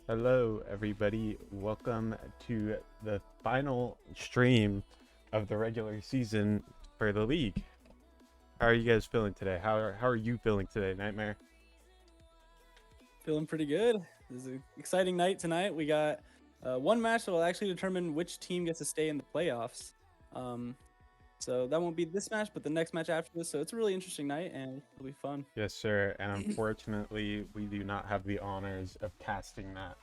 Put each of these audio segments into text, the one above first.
Hello, everybody. Welcome to the final stream of the regular season for the league. How are you guys feeling today? How are you feeling today, Nightmare? Feeling pretty good. This is an exciting night tonight. We got one match that will actually determine which team gets to stay in the playoffs. Um, so that won't be this match, but the next match after this. So it's a really interesting night, and it'll be fun. Yes, sir. And unfortunately, we do not have the honors of casting that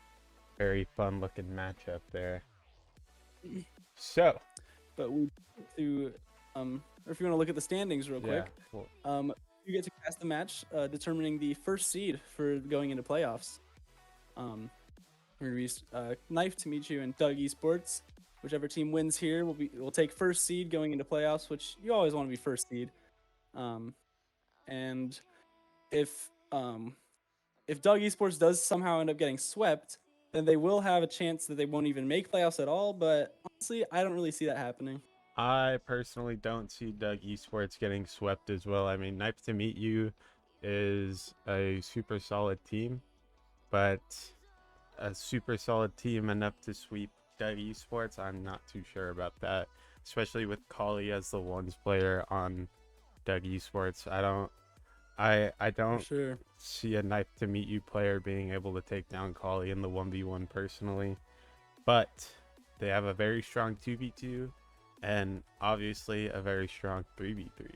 very fun-looking matchup there. So, But we to or if you want to look at the standings real quick, well, you get to cast the match determining the first seed for going into playoffs. We're gonna be Knife to meet you and Doug Esports. Whichever team wins here will take first seed going into playoffs, which you always want to be first seed. And if Doug Esports does somehow end up getting swept, then they will have a chance that they won't even make playoffs at all. But honestly, I don't really see that happening. I personally don't see Doug Esports getting swept as well. I mean, Nice to Meet You is a super solid team, but a super solid team enough to sweep Doug Esports, I'm not too sure about that. Especially with Kali as the ones player on Doug Esports. I don't For sure. see a Knife to Meet You player being able to take down Kali in the 1v1 personally. But they have a very strong 2v2 and obviously a very strong 3v3.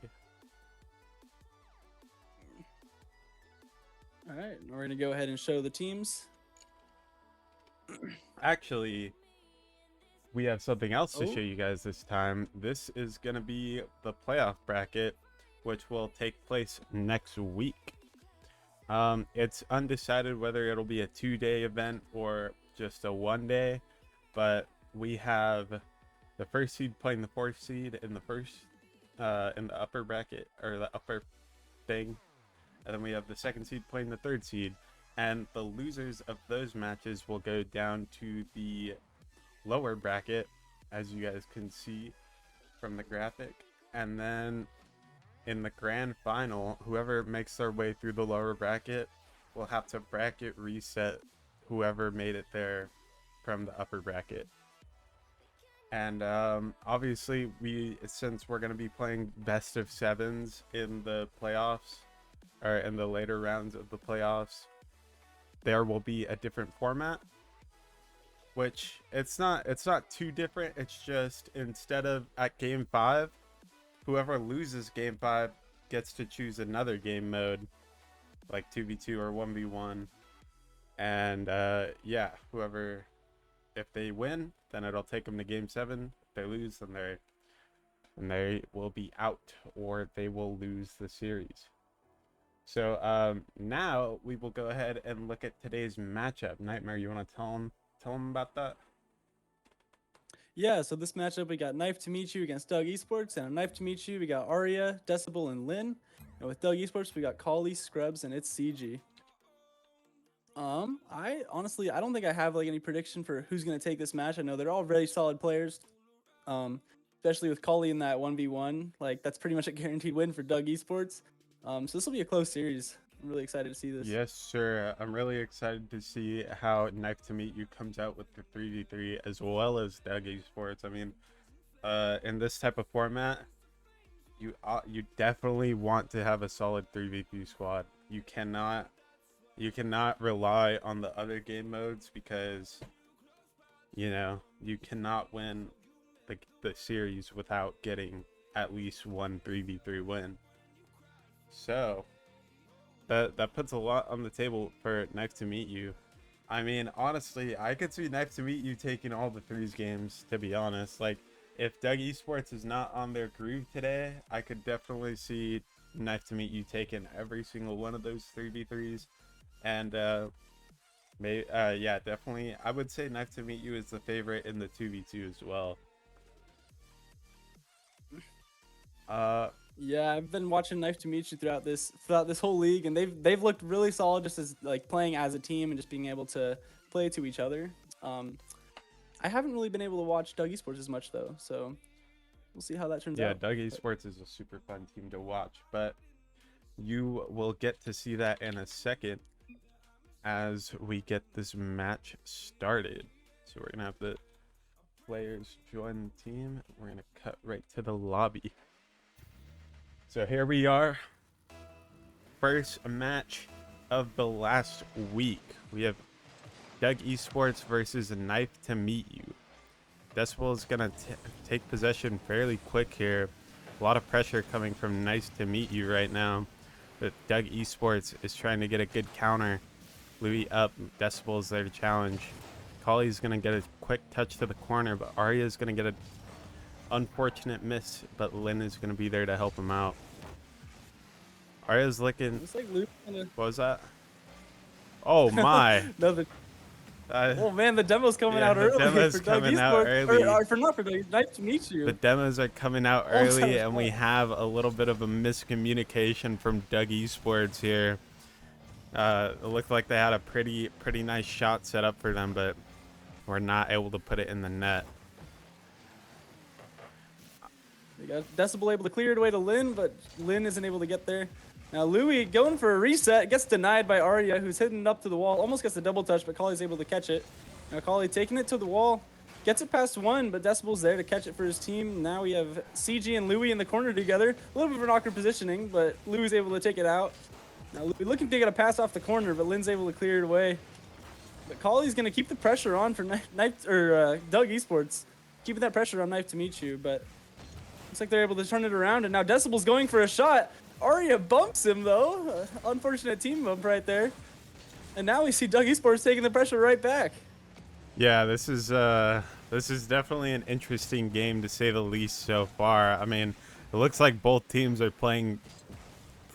All right, we're gonna go ahead and show the teams. Actually, we have something else to Oh. show you guys this time. This is going to be the playoff bracket, which will take place next week. It's undecided whether it'll be a 2-day event or just a 1-day, but we have the first seed playing the fourth seed in the upper bracket, or the upper thing, and then we have the second seed playing the third seed, and the losers of those matches will go down to the lower bracket, as you guys can see from the graphic, and then in the grand final, whoever makes their way through the lower bracket will have to bracket reset whoever made it there from the upper bracket. And obviously, since we're going to be playing best of sevens in the playoffs, or in the later rounds of the playoffs, there will be a different format, which it's not too different. It's just, instead of at game 5, whoever loses game 5 gets to choose another game mode, like 2v2 or 1v1, and yeah, whoever, if they win, then it'll take them to game 7. If they lose, then they will be out, or they will lose the series. So now we will go ahead and look at today's matchup. Nightmare, you want to tell them about that? Yeah, so this matchup we got Knife to meet you against Doug Esports, and a Knife to meet you we got Aria, Decibel, and Lynn. And with Doug Esports we got Kali, Scrubs, and it's CG. I honestly I don't think I have like any prediction for who's gonna take this match. I know they're all very solid players. Especially with Kali in that 1v1, like that's pretty much a guaranteed win for Doug Esports. So this will be a close series. I'm really excited to see this. Yes, sir. I'm really excited to see how Knife to Meet You comes out with the 3v3 as well as Doug Esports. I mean, in this type of format, you definitely want to have a solid 3v3 squad. You cannot rely on the other game modes, because you cannot win the series without getting at least one 3v3 win. So that puts a lot on the table for Knife to Meet You. I mean, honestly, I could see Knife to Meet You taking all the threes games, to be honest. Like, if Doug Esports is not on their groove today, I could definitely see Knife to Meet You taking every single one of those 3v3s. And yeah, definitely, I would say Knife to Meet You is the favorite in the 2v2 as well. Yeah, I've been watching Knife to meet you throughout this whole league, and they've looked really solid just as like playing as a team and just being able to play to each other. I haven't really been able to watch Doug Esports as much though, so we'll see how that turns Yeah, out. Doug Esports is a super fun team to watch, but you will get to see that in a second as we get this match started. So we're gonna have the players join the team. We're gonna cut right to the lobby. So here we are. First match of the last week. We have Doug Esports versus Knife to Meet You. Decibel is gonna take possession fairly quick here. A lot of pressure coming from Nice to Meet You right now. But Doug Esports is trying to get a good counter. Louis up. Decibel is there to challenge. Collie's gonna get a quick touch to the corner, but Arya is gonna get an unfortunate miss. But Lynn is gonna be there to help him out. Arya's looking. Looks like Luke gonna... What was that? Oh my! No, oh man, the demo's coming Yeah, out the early demo's for Doug coming out Esports. early. For not for Doug. Nice to meet you. The demos are coming out Almost early, had a and we shot. have a little bit of a miscommunication from Doug Esports here. It looked like they had a pretty nice shot set up for them, but we're not able to put it in the net. They got Decibel able to clear it away to Lynn, but Lynn isn't able to get there. Now Louis going for a reset, gets denied by Arya, who's hitting up to the wall. Almost gets the double touch, but Collie's able to catch it. Now Collie taking it to the wall, gets it past one, but Decibel's there to catch it for his team. Now we have CG and Louis in the corner together. A little bit of an awkward positioning, but Louis able to take it out. Now Louis looking to get a pass off the corner, but Lynn's able to clear it away. But Collie's going to keep the pressure on for Doug Esports. Keeping that pressure on Knife to Meet You, but looks like they're able to turn it around, and now Decibel's going for a shot. Arya bumps him, though. Unfortunate team bump right there. And now we see Doug Esports taking the pressure right back. Yeah, this is definitely an interesting game to say the least so far. I mean, it looks like both teams are playing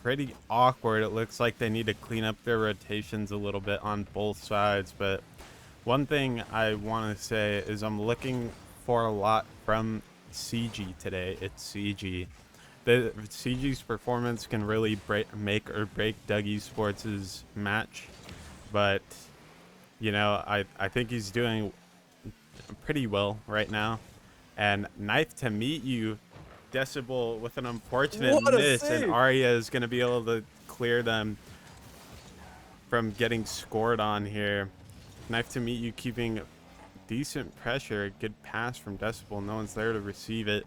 pretty awkward. It looks like they need to clean up their rotations a little bit on both sides. But one thing I want to say is I'm looking for a lot from CG today. It's CG. The CG's performance can really make or break Doug Esports' match, but you know, I think he's doing pretty well right now. And Knife to Meet You, Decibel with an unfortunate What a miss, and save. Arya is going to be able to clear them from getting scored on here. Knife to Meet You keeping decent pressure. Good pass from Decibel. No one's there to receive it.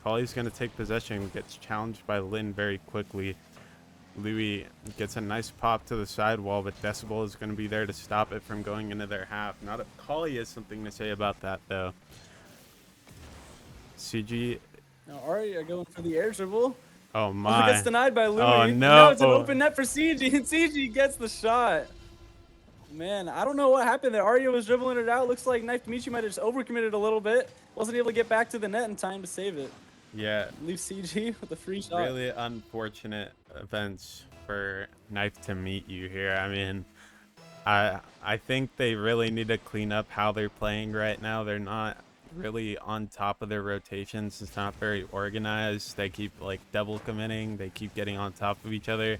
Collie's going to take possession. Gets challenged by Lynn very quickly. Louis gets a nice pop to the sidewall, but Decibel is going to be there to stop it from going into their half. Not a Collie has something to say about that, though. CG. Now Arya going for the air dribble. Oh, Oh, my. gets denied by Louis. Oh, And now it's an no. open net for CG, and CG gets the shot. Man, I don't know what happened there. Arya was dribbling it out. Looks like Knife to Meet You might have just overcommitted a little bit. Wasn't able to get back to the net in time to save it. Yeah, Leave CG with a free shot. really unfortunate events for Knife to Meet You here. I mean, I think they really need to clean up how they're playing right now. They're not really on top of their rotations. It's not very organized. They keep like double committing. They keep getting on top of each other.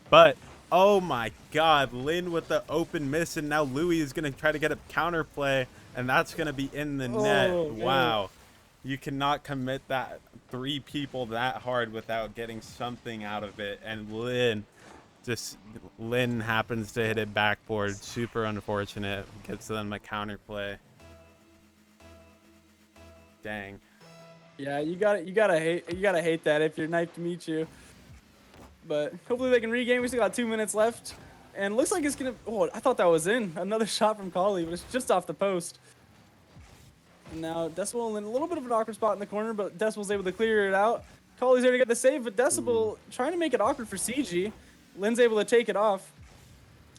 But oh my God, Lynn with the open miss, and now Louis is gonna try to get a counter play, and that's gonna be in the net. Oh, man. Wow. You cannot commit that three people that hard without getting something out of it. And Lynn happens to hit it backboard. Super unfortunate. Gets them a counter play. Dang. Yeah, you gotta hate that if you're Knife to Meet You. But hopefully they can regain. We still got 2 minutes left, and looks like it's gonna. Oh, I thought that was in. Another shot from Collie, but it's just off the post. And now Decibel in a little bit of an awkward spot in the corner, but Decibel's able to clear it out. Collie's there to get the save, but Decibel trying to make it awkward for CG. Lynn's able to take it off.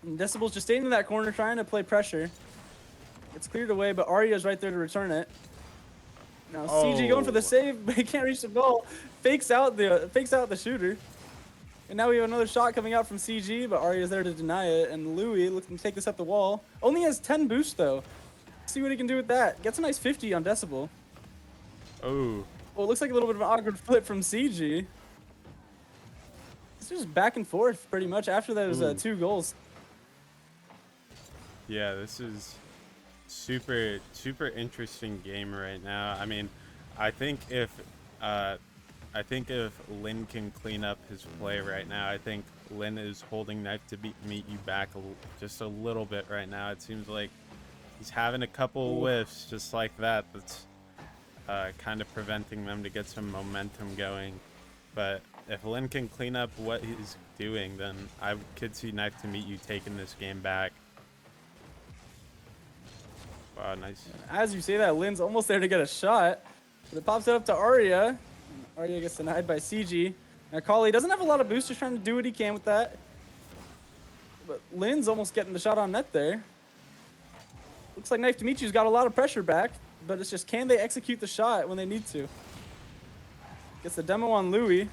And Decibel's just staying in that corner, trying to play pressure. It's cleared away, but Arya's right there to return it. Now CG going for the save, but he can't reach the ball. Fakes out the shooter. And now we have another shot coming out from CG, but Arya's there to deny it. And Louis looking to take this up the wall. Only has 10 boost though. See what he can do with that. Gets a nice 50 on Decibel. Oh. Well, it looks like a little bit of an awkward flip from CG. It's just back and forth pretty much after those 2 goals. Yeah, this is super interesting game right now. I mean, I think if Uh, I think if Lin can clean up his play right now, I think Lin is holding Knife to meet you back just a little bit right now. It seems like he's having a couple Ooh. whiffs just like that. That's kind of preventing them to get some momentum going. But if Lin can clean up what he's doing, then I could see Knife to meet you taking this game back. Wow, nice. As you say that, Lin's almost there to get a shot. But it pops it up to Arya. Arya gets denied by CG. Now Kali doesn't have a lot of boost, just trying to do what he can with that. But Lin's almost getting the shot on net there. Looks like Knife Dimitri's got a lot of pressure back, but it's just can they execute the shot when they need to? Gets the demo on Louis.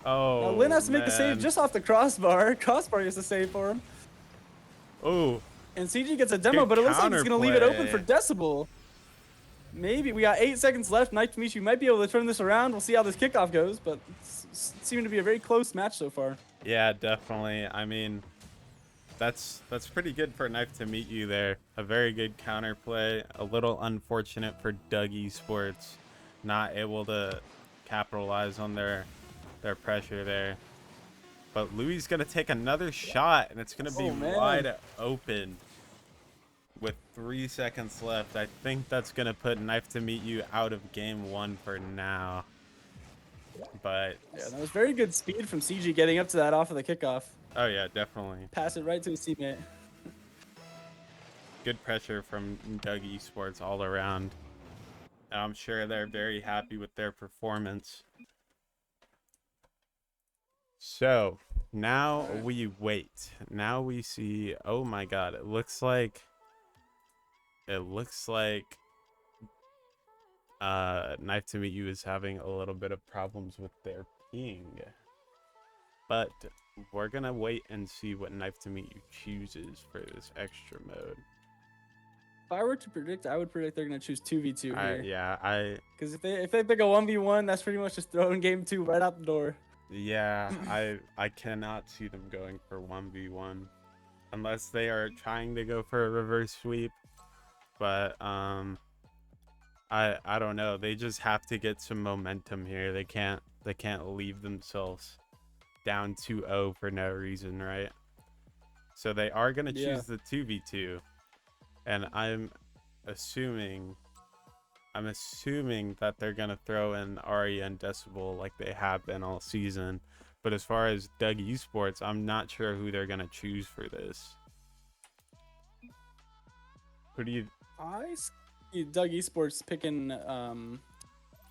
Oh, Now Lin has to make the save man. just off the crossbar. Crossbar gets the save for him. Oh, And CG gets a demo, good but it looks like he's going to leave it open for counterplay. Decibel. Maybe. We got 8 seconds left. Knife Dimitri might be able to turn this around. We'll see how this kickoff goes, but it's seeming to be a very close match so far. Yeah, definitely. I mean, that's pretty good for Knife to meet you there. A very good counterplay. A little unfortunate for Doug Esports, not able to capitalize on their pressure there. But Louis gonna take another shot, and it's gonna be Oh, man. wide open with 3 seconds left. I think that's gonna put Knife to meet you out of game one for now. But Yeah, that was very good speed from CG getting up to that off of the kickoff. oh yeah, definitely. Pass it right to his teammate. Good pressure from Doug Esports all around. And I'm sure they're very happy with their performance. So now we wait. Now we see. Oh my God! It looks like. Knife to Meet You is having a little bit of problems with their ping. But we're gonna wait and see what Knife to Meet You chooses for this extra mode. If I were to predict, I would predict they're going to choose 2v2 here. Yeah, Because if they pick a 1v1, that's pretty much just throwing game 2 right out the door. I cannot see them going for 1v1 unless they are trying to go for a reverse sweep. But I don't know. They just have to get some momentum here. They can't leave themselves down 2-0 for no reason, right? So they are going to choose the 2v2. And I'm assuming that they're going to throw in Arya and Decibel like they have been all season. But as far as Doug Esports, I'm not sure who they're going to choose for this. Who do you... I see Doug Esports picking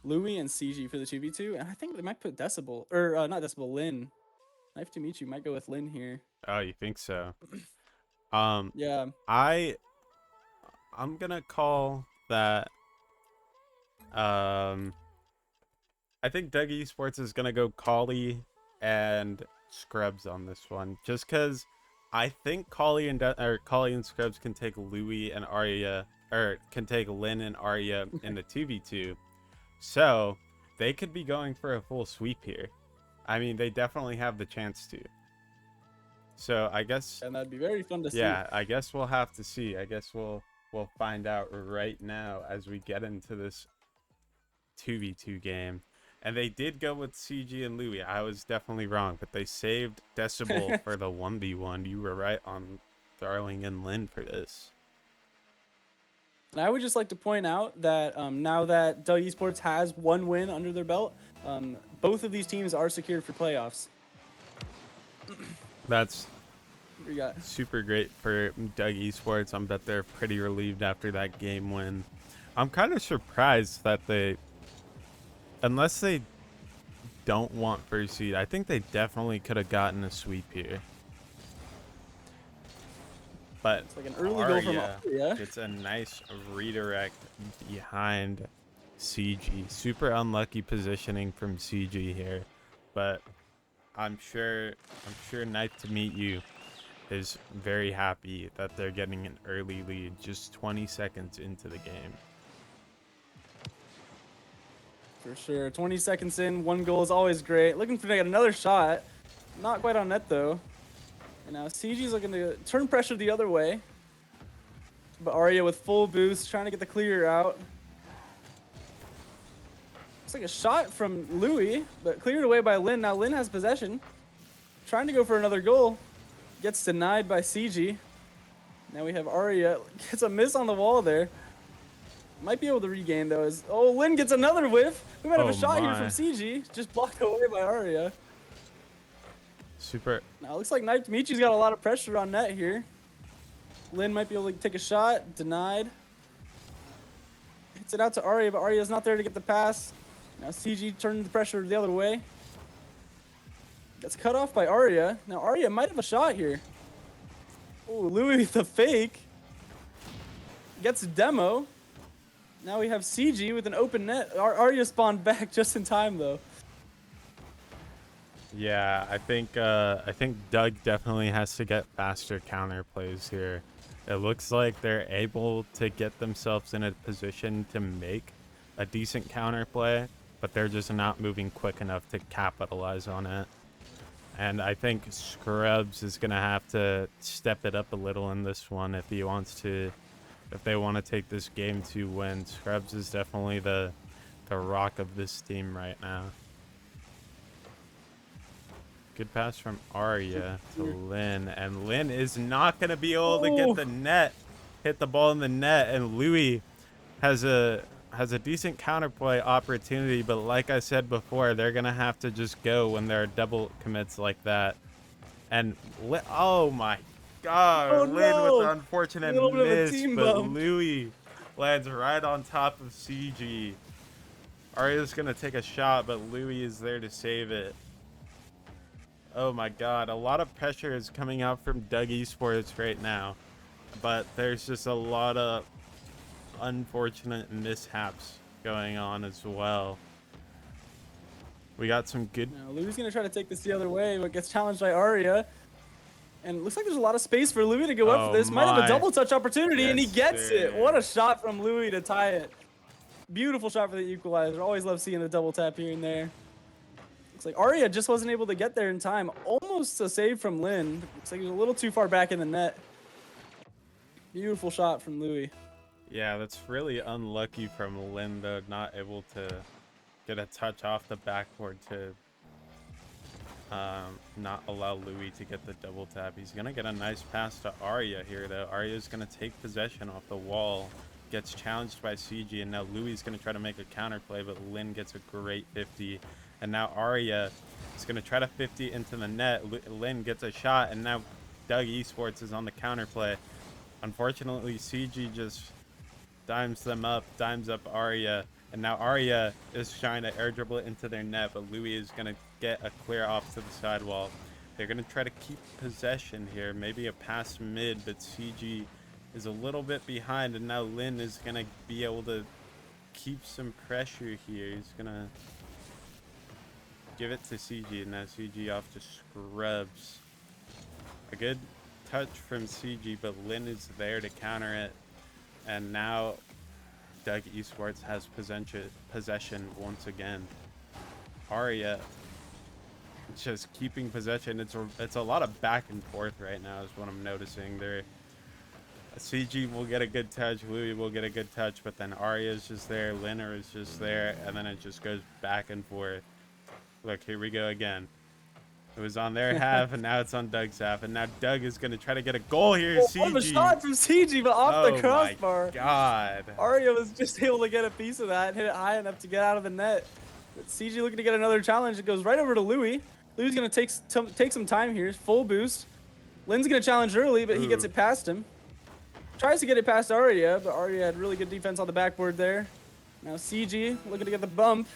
Louis and CG for the 2v2, and I think they might put Decibel, or not Decibel, Lin. Knife to meet you might go with Lin here. Oh, you think so? Yeah. I'm gonna call that. I think Doug Esports is gonna go Kali and Scrubs on this one, just because I think Kali and Scrubs can take Louis and Arya, or can take Lin and Arya in the 2v2, so they could be going for a full sweep here. I mean, they definitely have the chance to. So I guess, And that'd be very fun to see. yeah, I guess we'll have to see. I guess we'll find out right now as we get into this 2v2 game. And they did go with CG and Louis. I was definitely wrong, but they saved Decibel for the 1v1. You were right on throwing in Lin for this. And I would just like to point out that now that Doug Esports has one win under their belt, both of these teams are secured for playoffs. That's We got super great for Doug Esports. I bet they're pretty relieved after that game win. I'm kind of surprised that unless they don't want first seed, I think they definitely could have gotten a sweep here. But it's like an early goal from Arya. It's a nice redirect behind CG. Super unlucky positioning from CG here, but I'm sure Knife to Meet You is very happy that they're getting an early lead just 20 seconds into the game. For sure. 20 seconds in, one goal is always great. Looking for to get another shot. Not quite on net, though. And now CG's looking to turn pressure the other way. But Arya with full boost, trying to get the clear out. Looks like a shot from Louis, but cleared away by Lin. Now Lin has possession. Trying to go for another goal. Gets denied by CG. Now we have Arya. Gets a miss on the wall there. Might be able to regain though. Oh, Lin gets another whiff. We might have a shot here from CG. Just blocked away by Arya. Super. Now it looks like Knife Michi's got a lot of pressure on net here. Lin might be able to take a shot. Denied. Hits it out to Arya, but Arya's not there to get the pass. Now CG turned the pressure the other way. Gets cut off by Arya. Now Arya might have a shot here. Oh, Louis the fake. Gets a demo. Now we have CG with an open net. Arya spawned back just in time though. Yeah, I think Doug definitely has to get faster counter plays here. It looks like they're able to get themselves in a position to make a decent counter play, but they're just not moving quick enough to capitalize on it. And I think Scrubs is gonna have to step it up a little in this one if he wants to, if they want to take this game to win. Scrubs is definitely the rock of this team right now. Good pass from Arya to Lin, and Lin is not going to be able to get the net, hit the ball in the net, and Louis has a decent counterplay opportunity, but like I said before, they're going to have to just go when there are double commits like that. And oh my god, Oh, Lin no. with the unfortunate miss, but Louis lands right on top of CG. Arya's going to take a shot, but Louis is there to save it. Oh my god, a lot of pressure is coming out from Doug Esports right now, but there's just a lot of unfortunate mishaps going on as well. We got some good... Now, Louis gonna try to take this the other way, but gets challenged by Arya. And it looks like there's a lot of space for Louis to go up for this. Might have a double touch opportunity, and he gets it. What a shot from Louis to tie it. Beautiful shot for the equalizer. Always love seeing a double tap here and there. Looks like Arya just wasn't able to get there in time. Almost a save from Lin. Looks like he was a little too far back in the net. Beautiful shot from Louis. Yeah, that's really unlucky from Lin, though, not able to get a touch off the backboard to not allow Louis to get the double tap. He's going to get a nice pass to Arya here, though. Arya's going to take possession off the wall. Gets challenged by CG, and now Louis is going to try to make a counter play, but Lin gets a great 50. And now Arya is going to try to 50 into the net. Lin gets a shot, and now Doug Esports is on the counter play. Unfortunately, CG just dimes up Arya, and now Arya is trying to air dribble it into their net, but Louis is going to get a clear off to the sidewall. They're going to try to keep possession here, maybe a pass mid, but CG is a little bit behind, and now Lin is going to be able to keep some pressure here. He's going to give it to CG, and now CG off to Scrubs. A good touch from CG, but Lin is there to counter it. And now Doug Esports has possession once again. Arya just keeping possession. It's a lot of back and forth right now is what I'm noticing. CG will get a good touch, Louis will get a good touch, but then Arya is just there, Linner is just there, and then it just goes back and forth. Look, here we go again. It was on their half, and now it's on Doug's half, and now Doug is going to try to get a goal here. CG. What a shot from CG, but off the crossbar. Oh my god. Arya was just able to get a piece of that, hit it high enough to get out of the net. But CG looking to get another challenge. It goes right over to Louis. Louis is going to take some time here. Full boost. Lin's going to challenge early, but he gets it past him. Tries to get it past Arya, but Arya had really good defense on the backboard there. Now CG looking to get the bump.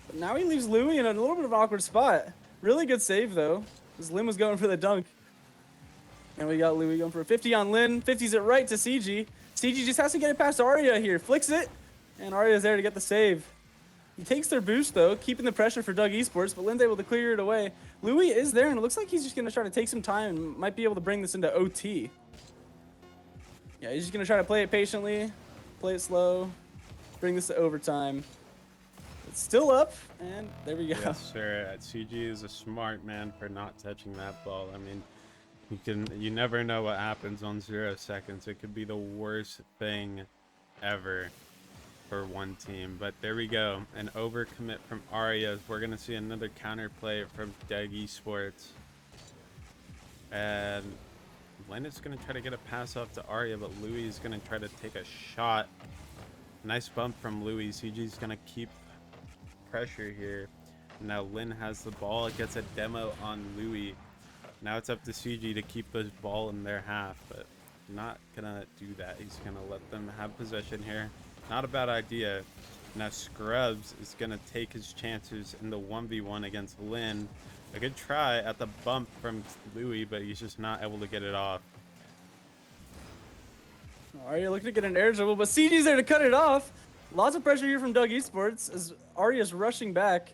But now he leaves Louis in a little bit of an awkward spot. Really good save, though, because Lin was going for the dunk. And we got Louis going for a 50 on Lin. 50s it right to CG. CG just has to get it past Arya here. Flicks it, and Arya's there to get the save. He takes their boost, though, keeping the pressure for Doug Esports, but Lin's able to clear it away. Louis is there, and it looks like he's just going to try to take some time and might be able to bring this into OT. Yeah, he's just going to try to play it patiently, play it slow, bring this to overtime. It's still up, and there we go. Yes, sir. CG is a smart man for not touching that ball. I mean, you never know what happens on 0 seconds. It could be the worst thing ever. for one team. But there we go. An overcommit from Arya. We're going to see another counterplay from Doug Esports. And Lynn is going to try to get a pass off to Arya, but Louis is going to try to take a shot. Nice bump from Louis. CG's going to keep pressure here. Now Lynn has the ball. It gets a demo on Louis. Now it's up to CG to keep this ball in their half, but not gonna do that. He's gonna let them have possession here. Not a bad idea. Now Scrubs is gonna take his chances in the 1v1 against Lynn. A good try at the bump from Louis, but he's just not able to get it off. Arya looking to get an air dribble, but CG's there to cut it off. Lots of pressure here from Doug Esports as Arya's rushing back.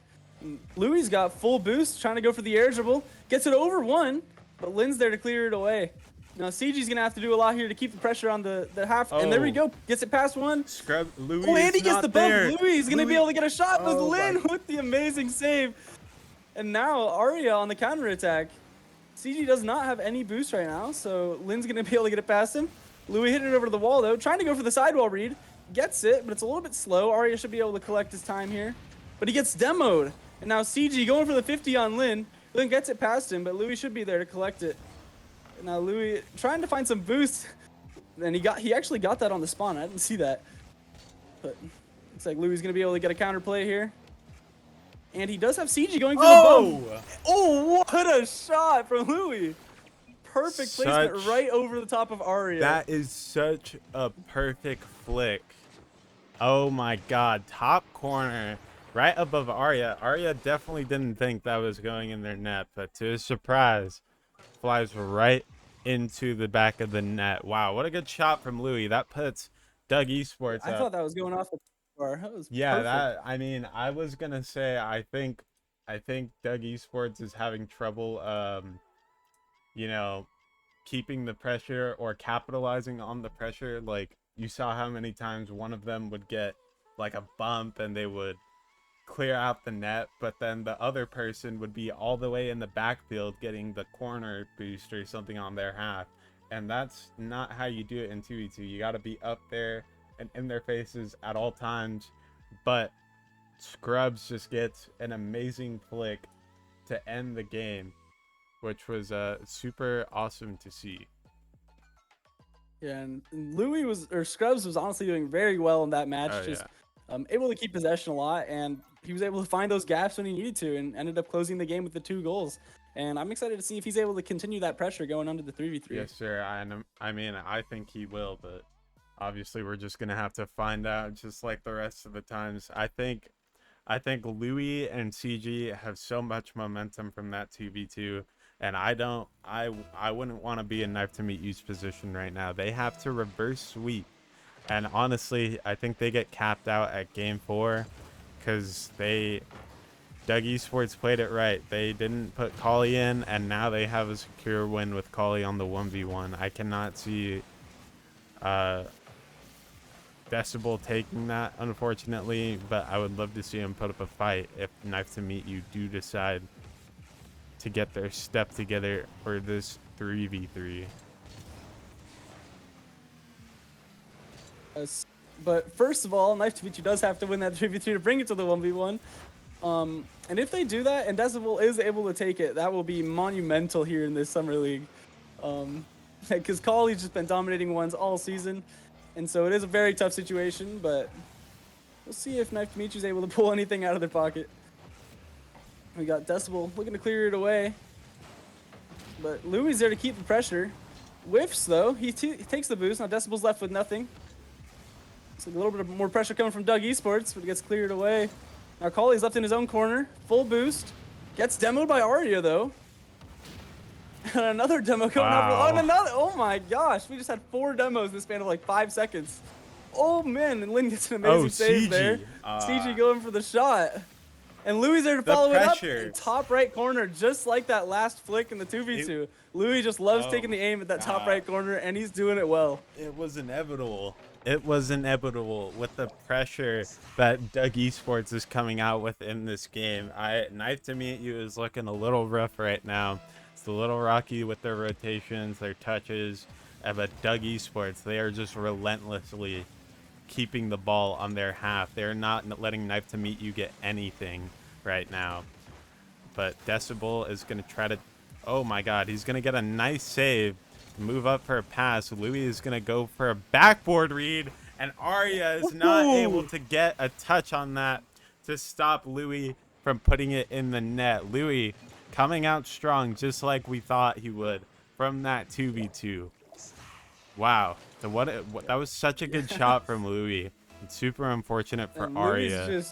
Louis got full boost, trying to go for the air dribble. Gets it over one, but Lynn's there to clear it away. Now CG's going to have to do a lot here to keep the pressure on the half. And there we go. Gets it past one. Scrub, Louis oh, and he gets the bump. There. Louis is going to be able to get a shot with Lynn my. with the amazing save. And now Arya on the counterattack. CG does not have any boost right now, so Lynn's going to be able to get it past him. Louis hitting it over to the wall, though. Trying to go for the sidewall read. Gets it, but it's a little bit slow. Arya should be able to collect his time here. But he gets demoed. And now CG going for the 50 on Lynn. Lynn gets it past him, but Louis should be there to collect it. And now Louis trying to find some boost. And he actually got that on the spawn. I didn't see that. But looks like Louis is going to be able to get a counterplay here. And he does have CG going for the bump. Oh, what a shot from Louis. Perfect placement right over the top of Arya. That is such a perfect flick. Oh my god. Top corner. Right above Arya. Arya definitely didn't think that was going in their net, but to his surprise, flies right into the back of the net. Wow, what a good shot from Louis. That puts Doug Esports I thought that was going off the bar. That was yeah, perfect. I mean, I was gonna say I think Doug Esports is having trouble you know, keeping the pressure or capitalizing on the pressure. Like, you saw how many times one of them would get like a bump and they would clear out the net, but then the other person would be all the way in the backfield getting the corner boost or something on their half. And that's not how you do it in 2v2. You got to be up there and in their faces at all times. But Scrubs just gets an amazing flick to end the game, which was super awesome to see. Yeah, and Scrubs was honestly doing very well in that match. Able to keep possession a lot, and he was able to find those gaps when he needed to, and ended up closing the game with the 2 goals. And I'm excited to see if he's able to continue that pressure going under the 3v3. Yes, sir. I mean, I think he will, but obviously we're just gonna have to find out, just like the rest of the times. I think Louis and CG have so much momentum from that 2v2, and I wouldn't want to be in knife to meet you's position right now. They have to reverse sweep. And honestly, I think they get capped out at game 4 because Doug Esports played it right. They didn't put Kali in, and now they have a secure win with Kali on the 1v1. I cannot see Decibel taking that, unfortunately, but I would love to see him put up a fight if Knife to Meet You do decide to get their step together for this 3v3. But first of all, Knife to Meet You does have to win that 3v3 to bring it to the 1v1. And if they do that and Decibel is able to take it, that will be monumental here in this summer league. Because Kali's just been dominating ones all season, and so it is a very tough situation, but we'll see if Knife to Meet You is able to pull anything out of their pocket. We got Decibel looking to clear it away, but Louis is there to keep the pressure. Whiffs, though. He takes the boost. Now Decibel's left with nothing. So a little bit of more pressure coming from Doug Esports, but it gets cleared away. Now Kali's left in his own corner. Full boost. Gets demoed by Arya, though. And another demo coming up. Oh my gosh. We just had 4 demos in the span of like 5 seconds. Oh man, and Lynn gets an amazing save there. CG going for the shot. And Louis there to follow it up in top right corner, just like that last flick in the 2v2. Louis just loves taking the aim at that top right corner, and he's doing it well. It was inevitable. It was inevitable with the pressure that Doug Esports is coming out with in this game. Knife to Meet You is looking a little rough right now. It's a little rocky with their rotations, their touches. But Doug Esports, they are just relentlessly keeping the ball on their half. They're not letting Knife to Meet You get anything right now. But Decibel is going to try to... Oh my god, he's going to get a nice save to move up for a pass. Louis is going to go for a backboard read, and Arya is not able to get a touch on that to stop Louis from putting it in the net. Louis coming out strong, just like we thought he would from that 2v2. Wow. That was such a good shot from Louis. It's super unfortunate for And Arya.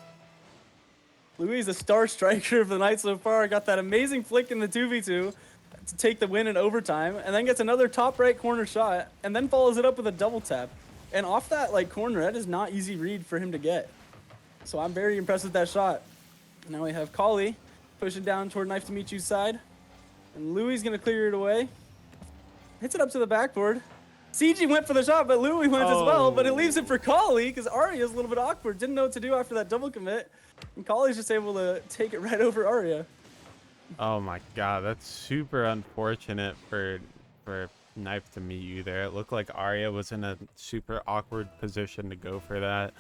Louis is a star striker of the night so far. Got that amazing flick in the 2v2 to take the win in overtime, and then gets another top right corner shot, and then follows it up with a double tap. And off that like corner, that is not easy read for him to get. So I'm very impressed with that shot. Now we have Kali pushing down toward Knife to Meet You's side, and Louis gonna clear it away. Hits it up to the backboard. CG went for the shot, but Louis went as well, but it leaves it for Kali because Arya is a little bit awkward. Didn't know what to do after that double commit. And Kali's just able to take it right over Arya. Oh my god, that's super unfortunate for Knife to Meet You there. It looked like Arya was in a super awkward position to go for that.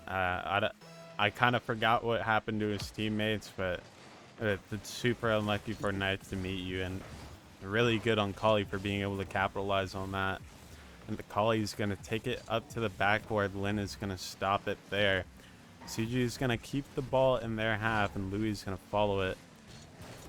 I kind of forgot what happened to his teammates, but it's super unlucky for Knife to Meet You, and really good on Kali for being able to capitalize on that. And the Kali's going to take it up to the backboard. Lin is going to stop it there. CG is going to keep the ball in their half, and Louis is going to follow it.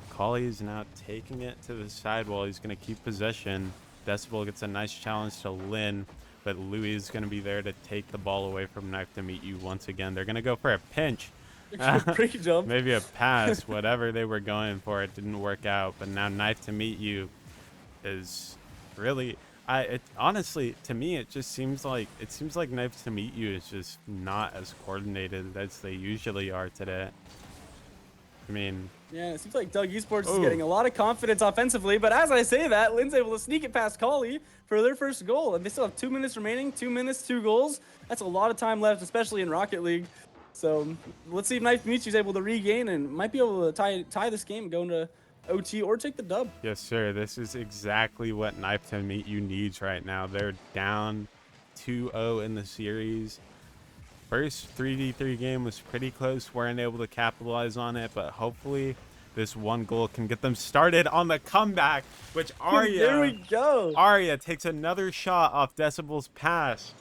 Kali is now taking it to the sidewall. He's going to keep possession. Decibel gets a nice challenge to Lin, but Louis is going to be there to take the ball away from Knife to Meet You once again. They're going to go for a pinch. Great jump. Maybe a pass. Whatever they were going for, it didn't work out. But now Knife to Meet You is really... honestly, to me, it seems like Knife to Meet You is just not as coordinated as they usually are today. I mean, yeah, it seems like Doug Esports is getting a lot of confidence offensively, but as I say that, Lin's able to sneak it past Kali for their first goal, and they still have 2 minutes remaining. 2 minutes, 2 goals. That's a lot of time left, especially in Rocket League. So let's see if Knife to Meet You is able to regain and might be able to tie this game, go into OT or take the dub. yes, sir. This is exactly what Knife to Meet You needs right now. They're down 2-0 in the series. First 3v3 game was pretty close. Weren't able to capitalize on it, but hopefully this one goal can get them started on the comeback, which Arya... There we go. Arya takes another shot off Decibel's pass,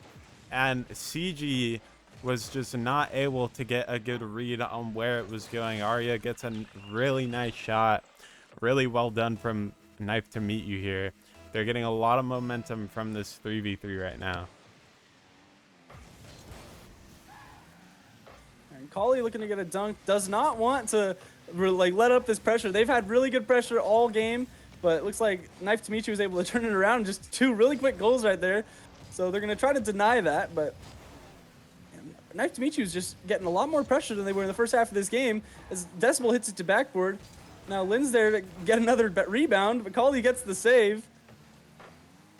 and CG was just not able to get a good read on where it was going. Arya gets a really nice shot. Really well done from Knife to Meet You here. They're getting a lot of momentum from this 3v3 right now. And Kali looking to get a dunk. Does not want to let up this pressure. They've had really good pressure all game, but it looks like Knife to Meet You was able to turn it around. Just 2 really quick goals right there. So they're going to try to deny that, but Knife to Meet You is just getting a lot more pressure than they were in the first half of this game as Decibel hits it to backboard. Now Lin's there to get another rebound, but Kali gets the save.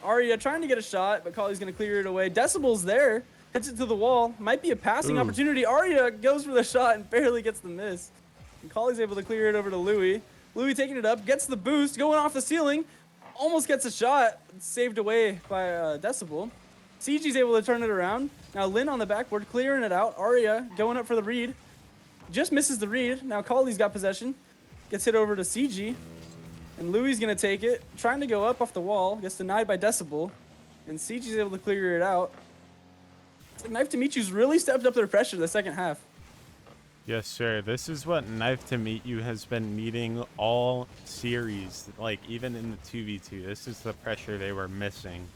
Arya trying to get a shot, but Kali's going to clear it away. Decibel's there, hits it to the wall. Might be a passing opportunity. Arya goes for the shot and barely gets the miss. And Kali's able to clear it over to Louis. Louis taking it up, gets the boost, going off the ceiling. Almost gets a shot, saved away by Decibel. CG's able to turn it around. Now Lin on the backboard, clearing it out. Arya going up for the read. Just misses the read. Now Kali's got possession. Gets hit over to CG. And Louis is going to take it. Trying to go up off the wall. Gets denied by Decibel. And CG's able to clear it out. It's like Knife to Meet You's really stepped up their pressure in the second half. Yes, sir. This is what Knife to Meet You has been needing all series. Like, even in the 2v2. This is the pressure they were missing.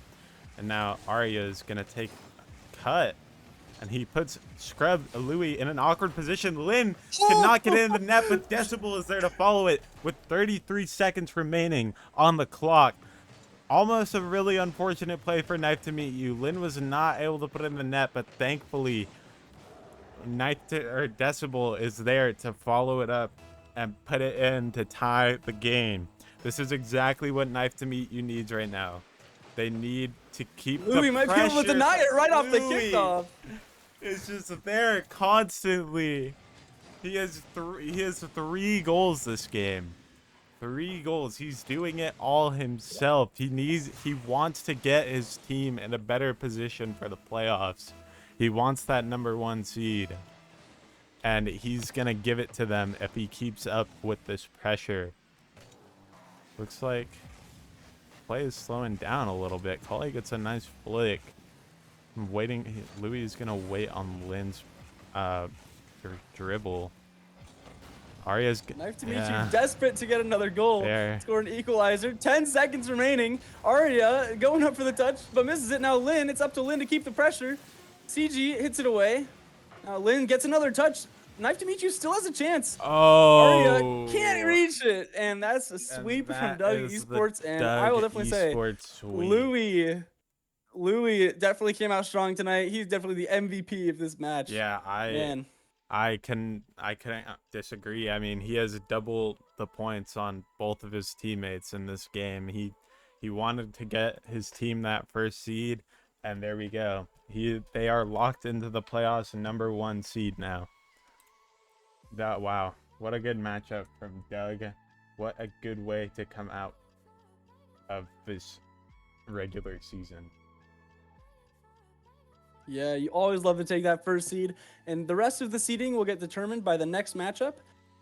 And now Arya is going to take a cut. And he puts Scrub Louis in an awkward position. Lin cannot get in the net, but Decibel is there to follow it with 33 seconds remaining on the clock. Almost a really unfortunate play for Knife to Meet You. Lin was not able to put it in the net, but thankfully Decibel is there to follow it up and put it in to tie the game. This is exactly what Knife to Meet You needs right now. They need to keep Louis the might pressure. be able to deny it right off the Louis kickoff. It's just there constantly. He has 3 goals this game. 3 goals. He's doing it all himself. He wants to get his team in a better position for the playoffs. He wants that #1 seed. And he's going to give it to them if he keeps up with this pressure. Looks like play is slowing down a little bit. Cully gets a nice flick. I'm waiting. Louis is going to wait on Lynn's dribble. Arya's Nice to meet you. Desperate to get another goal. There. Score an equalizer. 10 seconds remaining. Arya going up for the touch, but misses it. Now Lynn. It's up to Lynn to keep the pressure. CG hits it away. Now Lynn gets another touch. Knife to meet you still has a chance. Oh. Arya can't reach it. And that's a sweep from Doug Esports. And I will definitely say, Louis definitely came out strong tonight. He's definitely the MVP of this match. Yeah, I couldn't disagree. I mean, he has double the points on both of his teammates in this game. He wanted to get his team that first seed, and there we go. They are locked into the playoffs, #1 seed now. Wow, what a good matchup from Doug. What a good way to come out of this regular season. Yeah, you always love to take that first seed. And the rest of the seeding will get determined by the next matchup,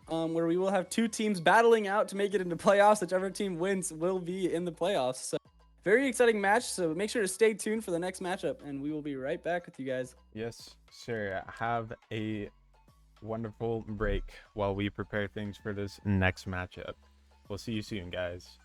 where we will have 2 teams battling out to make it into playoffs. Whichever team wins will be in the playoffs. So very exciting match. So make sure to stay tuned for the next matchup, and we will be right back with you guys. Yes, sir. Have a wonderful break while we prepare things for this next matchup. We'll see you soon, guys.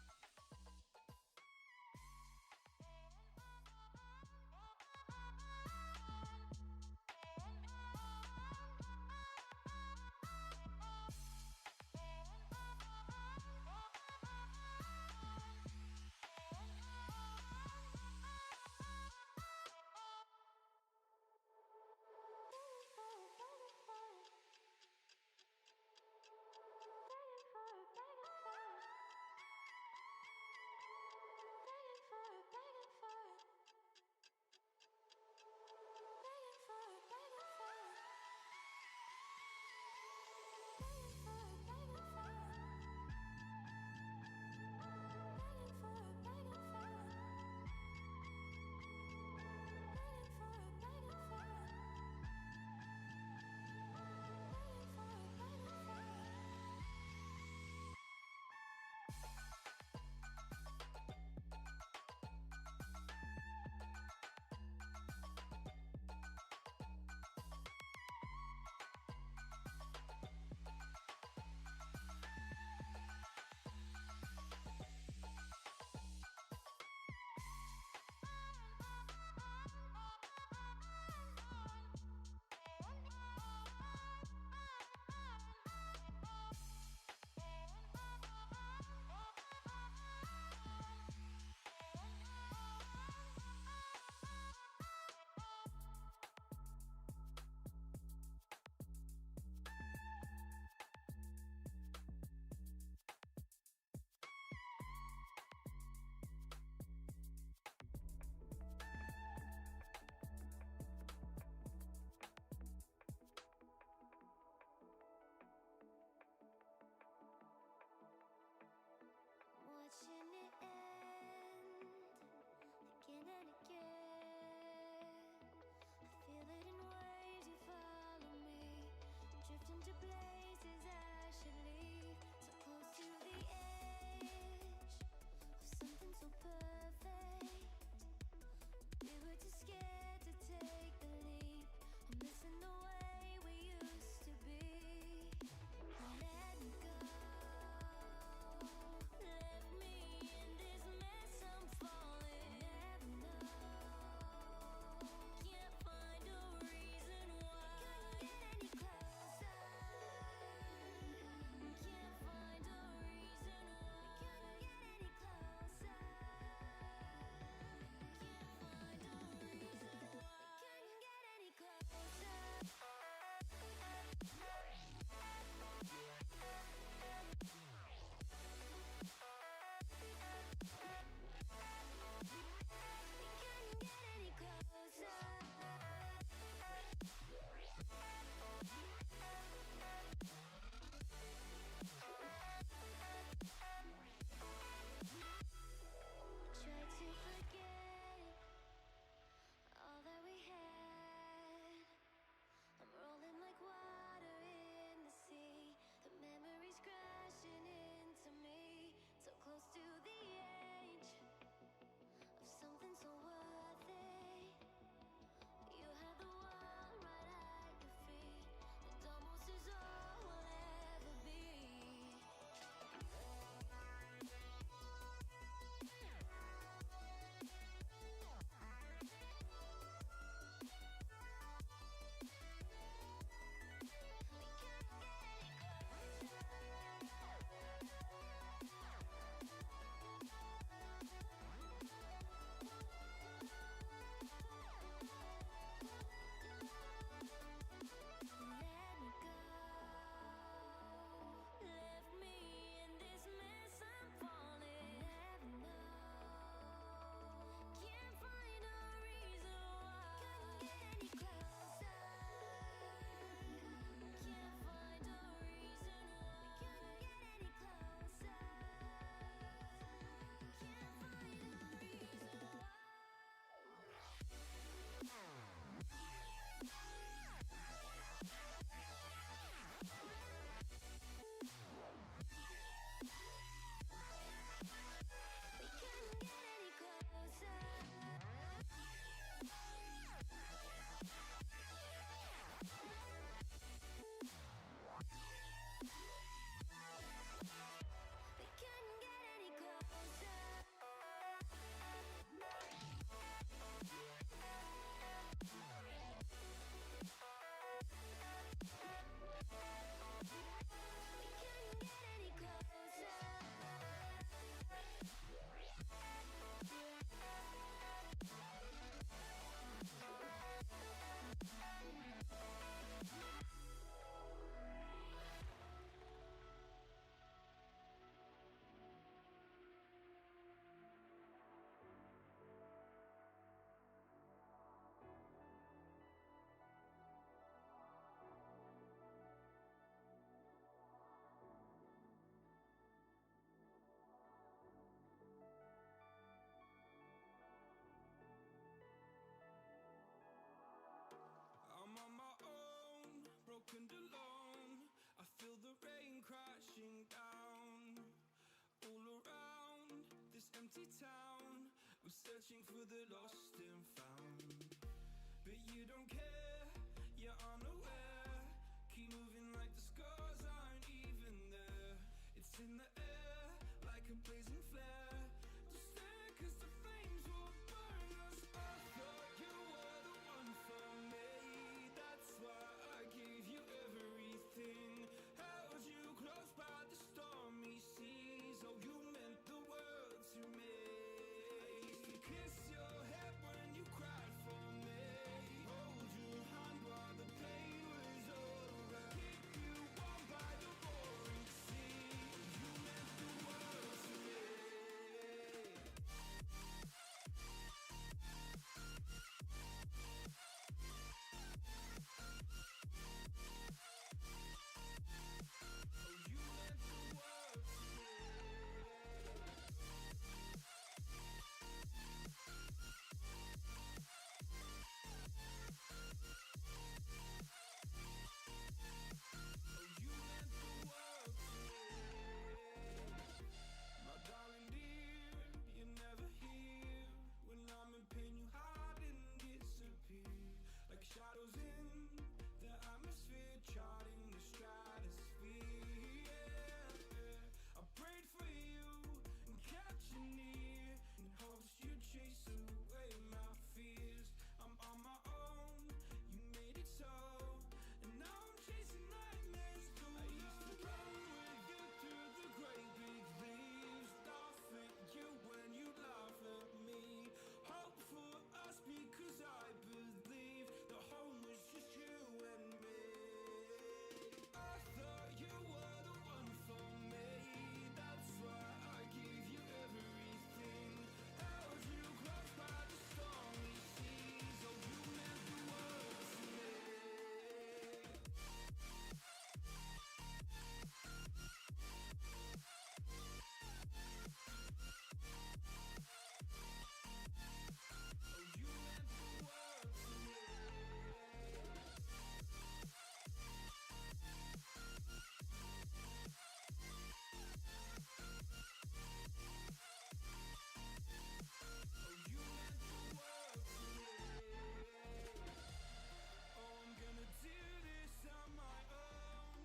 stand alone. I feel the rain crashing down all around this empty town. I'm searching for the lost and found, but you don't care, you're unaware. Keep moving like the scars aren't even there. It's in the air like a blazing flare. Just stare, 'cause the flames will burn us. I thought you were the one for me. That's why I gave you everything. Held you close by the stormy seas. Oh, you meant the world to me. I used to kiss your head when you cried for me. Hold your hand while the pain was over. Keep you warm by the roaring sea. You meant the world to me. Oh, you meant the world to me. Oh, you meant the world to me. My darling dear, you're never here. When I'm in pain, you hide and disappear. Like shadows in the atmosphere, charting the stratosphere. Yeah. I prayed for you and kept you near, in hopes you'd chase away my fears. I'm on my own, you made it so, and now I'm chasing nightmares too. I used to run with you through the great big leaves, laugh at you when you laugh at me. Hope for us because I believe the home was just you and me. I thought you were the one for me. That's why I gave you everything. Held you close by the stormy seas. Oh, you meant the world to me. Oh, you meant the world to me. Oh, you meant the world to me. Oh, I'm gonna do this on my own.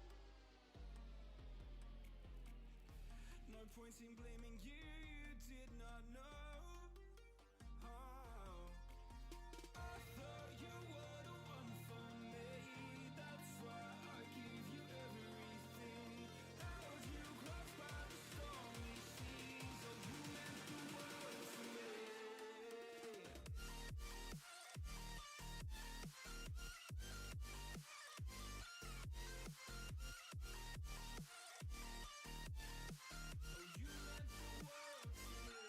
No point in blaming you, you did not know. Oh, I thought you were the one for me. That's why I gave you everything. Held you close by the stormy seas. Oh, you meant the world to me. Oh, you meant the world to me.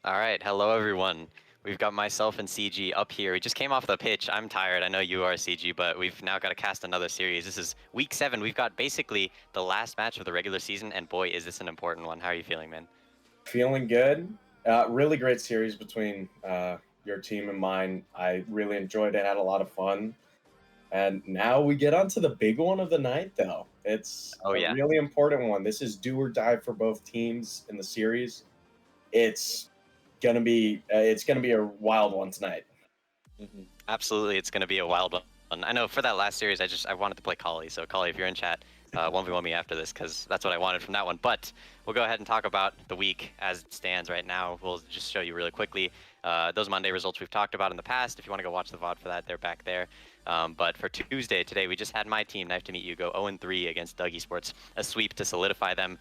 All right, hello everyone. We've got myself and CG up here. We just came off the pitch. I'm tired. I know you are, CG, but we've now got to cast another series. This is week 7. We've got basically the last match of the regular season, and boy, is this an important one. How are you feeling, man? Feeling good. Really great series between your team and mine. I really enjoyed it. Had a lot of fun. And now we get on to the big one of the night, though. It's Oh, a yeah. really important one. This is do or die for both teams in the series. It's gonna be a wild one tonight. Absolutely, it's going to be a wild one. I know for that last series, I wanted to play Kali. So Kali, if you're in chat, 1v1 me after this because that's what I wanted from that one. But we'll go ahead and talk about the week as it stands right now. We'll just show you really quickly those Monday results we've talked about in the past. If you want to go watch the VOD for that, they're back there. But for Tuesday, today, we just had my team, Knife to Meet You, go 0-3 against Doug Esports, a sweep to solidify them.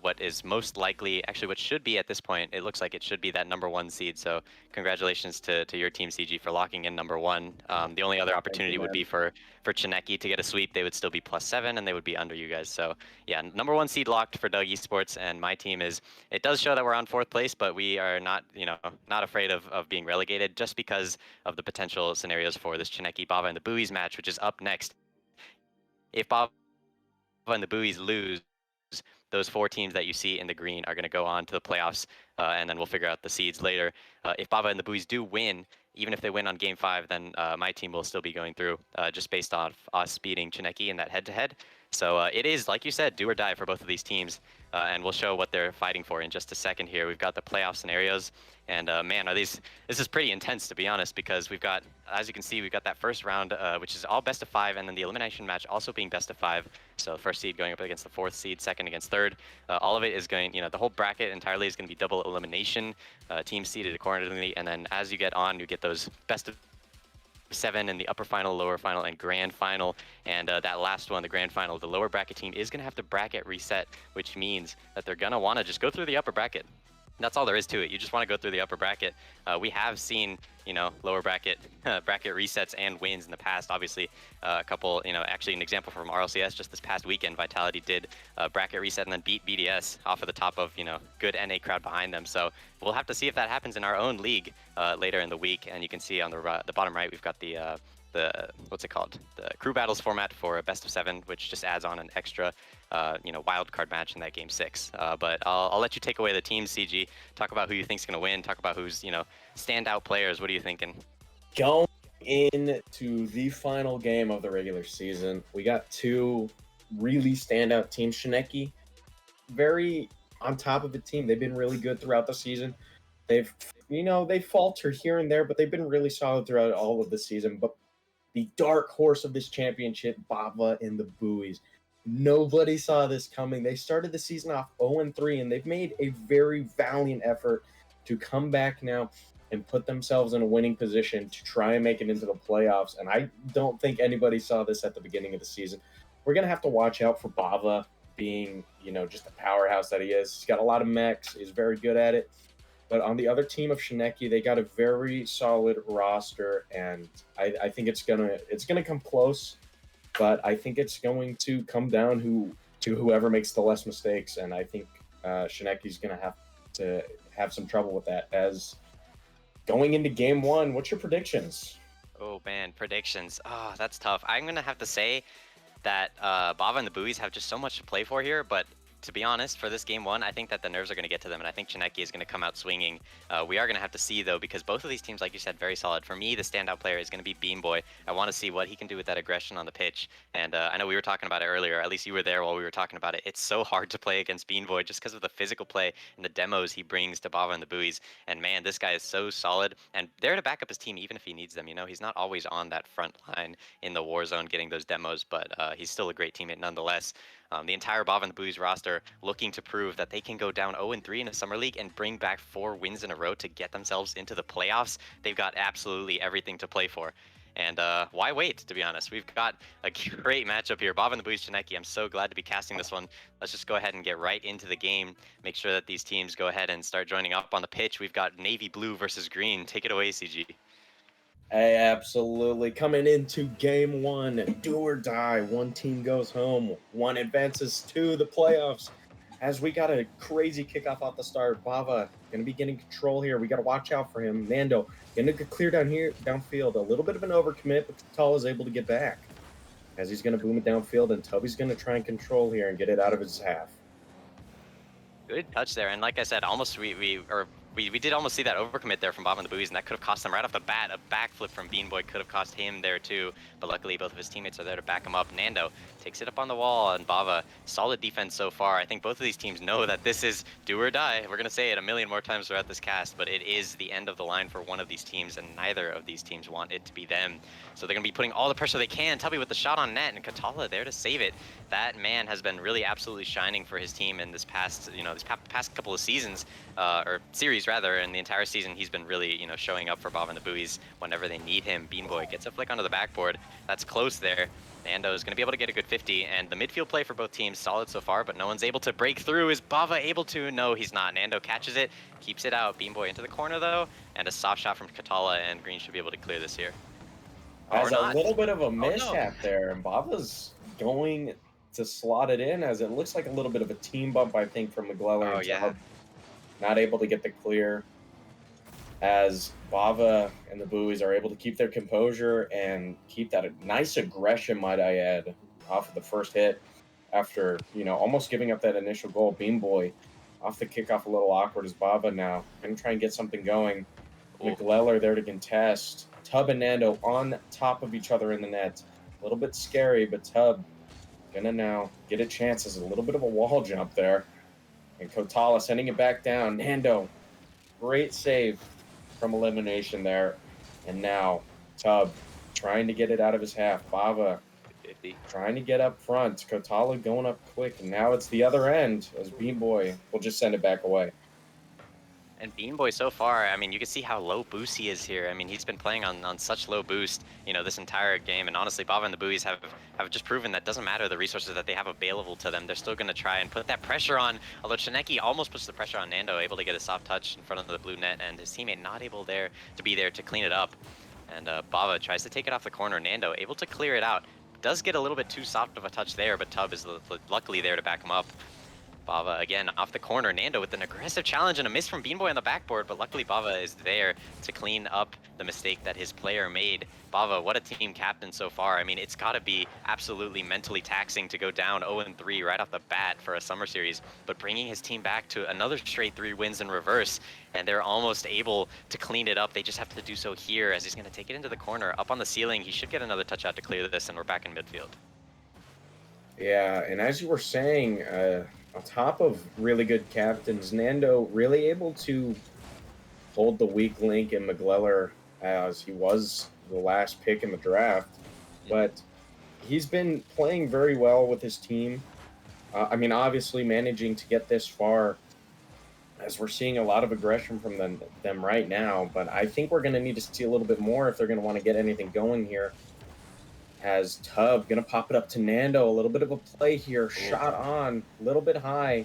What is most likely, actually what should be at this point, it looks like it should be that #1 seed. So congratulations to your team, CG, for locking in #1. The only other opportunity would be for Chineki to get a sweep. They would still be +7, and they would be under you guys. So yeah, #1 seed locked for Doug Esports, and my team is, it does show that we're on 4th place, but we are not, not afraid of being relegated just because of the potential scenarios for this Chineki, Bava, and the Buoys match, which is up next. If Bava and the Buoys lose, those 4 teams that you see in the green are going to go on to the playoffs, and then we'll figure out the seeds later. If Bava and the Buoys do win, even if they win on Game 5, then my team will still be going through, just based off us beating Chineki in that head-to-head. So it is, like you said, do or die for both of these teams, and we'll show what they're fighting for in just a second here. We've got the playoff scenarios, and man, this is pretty intense, to be honest, because we've got, as you can see, we've got that first round, which is all best of 5, and then the elimination match also being best of 5. So first seed going up against the 4th seed, second against 3rd. All of it is going, the whole bracket entirely is going to be double elimination, team seeded accordingly, and then as you get on, you get those best of 7 in the upper final, lower final, and grand final. And that last one, the grand final, the lower bracket team is going to have to bracket reset, which means that they're going to want to just go through the upper bracket. That's all there is to it. You just want to go through the upper bracket. We have seen, lower bracket bracket resets and wins in the past. Obviously, a couple, actually an example from RLCS just this past weekend, Vitality did bracket reset and then beat BDS off of the top of, good NA crowd behind them. So we'll have to see if that happens in our own league later in the week. And you can see on the bottom right, we've got the what's it called? The crew battles format for a best of 7, which just adds on an extra, wild card match in that game 6. But I'll let you take away the team, CG. Talk about who you think's gonna win. Talk about who's, standout players. What are you thinking? Going into the final game of the regular season, we got 2 really standout teams. Shineki, very on top of the team. They've been really good throughout the season. They've, they falter here and there, but they've been really solid throughout all of the season. But the dark horse of this championship, Bava and the Buoys. Nobody saw this coming. They started the season off 0-3, and they've made a very valiant effort to come back now and put themselves in a winning position to try and make it into the playoffs. And I don't think anybody saw this at the beginning of the season. We're going to have to watch out for Bava being, just the powerhouse that he is. He's got a lot of mechs. He's very good at it. But on the other team of Shineki, they got a very solid roster, and I think it's gonna come close, but I think it's going to come down to whoever makes the less mistakes, and I think Shineki's gonna have to have some trouble with that. As going into game 1, what's your predictions? Oh man, predictions. Oh, that's tough. I'm gonna have to say that Bava and the Buoys have just so much to play for here, but to be honest, for this game 1, I think that the nerves are going to get to them, and I think Chineki is going to come out swinging. We are going to have to see, though, because both of these teams, like you said, very solid. For me, the standout player is going to be Beam Boy. I want to see what he can do with that aggression on the pitch, and I know we were talking about it earlier. At least you were there while we were talking about it. It's so hard to play against Beam Boy just because of the physical play and the demos he brings to Bava and the Buoys, and man, this guy is so solid, and there to back up his team even if he needs them. He's not always on that front line in the war zone getting those demos, but he's still a great teammate nonetheless. The entire Bava and the Buoys roster looking to prove that they can go down 0-3 in a summer league and bring back 4 wins in a row to get themselves into the playoffs. They've got absolutely everything to play for. And why wait, to be honest? We've got a great matchup here. Bava and the Buoys Chineki. I'm so glad to be casting this one. Let's just go ahead and get right into the game. Make sure that these teams go ahead and start joining up on the pitch. We've got Navy Blue versus Green. Take it away, CG. Hey, absolutely. Coming into game 1, do or die. One team goes home, one advances to the playoffs. as we got a crazy kickoff off the start. Bava gonna be getting control here. We gotta watch out for him. Nando gonna get clear down here, downfield. A little bit of an overcommit, but Tall is able to get back. As he's gonna boom it downfield, and Tubby's gonna try and control here and get it out of his half. Good touch there, and like I said, almost we did almost see that overcommit there from Bob and the Buoys, and that could have cost them right off the bat. A backflip from Bean Boy could have cost him there too, but luckily both of his teammates are there to back him up. Nando takes it up on the wall, and Bava, solid defense so far. I think both of these teams know that this is do or die. We're going to say it a million more times throughout this cast, but it is the end of the line for one of these teams, and neither of these teams want it to be them. So they're going to be putting all the pressure they can. Tubby with the shot on net, and Katala there to save it. That man has been really absolutely shining for his team in this past, past couple of seasons, or series rather, and the entire season he's been really, showing up for Bob and the Buoys whenever they need him. Bean Boy gets a flick onto the backboard. That's close there. Nando is going to be able to get a good 50, and the midfield play for both teams solid so far, but no one's able to break through. Is Bava able to? No, he's not. Nando catches it, keeps it out. Bean Boy into the corner though, and a soft shot from Katala, and Green should be able to clear this here. As Or a not. little bit of a no. mishap there, and Bava's going to slot it in, as it looks like a little bit of a team bump, I think, from McGleller. Oh, and yeah. Tub. Not able to get the clear, as Bava and the Buoys are able to keep their composure and keep that nice aggression, might I add, off of the first hit after, almost giving up that initial goal. Bean Boy off the kickoff a little awkward, as Bava now going to try and get something going. Ooh. McGleller there to contest. Tub and Nando on top of each other in the net. A little bit scary, but Tub gonna now get a chance as a little bit of a wall jump there. And Kotala sending it back down. Nando, great save from elimination there. And now Tub trying to get it out of his half. Bava 50. trying to get up front. Kotala going up quick. And now it's the other end, as Bean Boy will just send it back away. And Bean Boy so far, I mean, you can see how low boost he is here. I mean, he's been playing on such low boost, this entire game. And honestly, Bava and the Buoys have just proven that doesn't matter the resources that they have available to them. They're still going to try and put that pressure on. Although Shineki almost puts the pressure on Nando, able to get a soft touch in front of the blue net, and his teammate not able to be there to clean it up. And Bava tries to take it off the corner. Nando able to clear it out. Does get a little bit too soft of a touch there, but Tub is luckily there to back him up. Bava again off the corner. Nando with an aggressive challenge and a miss from Bean Boy on the backboard, but luckily Bava is there to clean up the mistake that his player made. Bava, what a team captain so far. I mean, it's got to be absolutely mentally taxing to go down 0-3 right off the bat for a summer series, but bringing his team back to another straight 3 wins in reverse, and they're almost able to clean it up. They just have to do so here, as he's going to take it into the corner. Up on the ceiling, he should get another touch out to clear this, and we're back in midfield. Yeah, and as you were saying, on top of really good captains, Nando really able to hold the weak link in McGleller, as he was the last pick in the draft. But he's been playing very well with his team. Obviously managing to get this far, as we're seeing a lot of aggression from them right now. But I think we're going to need to see a little bit more if they're going to want to get anything going here. As Tub gonna pop it up to Nando, a little bit of a play here, shot on, a little bit high.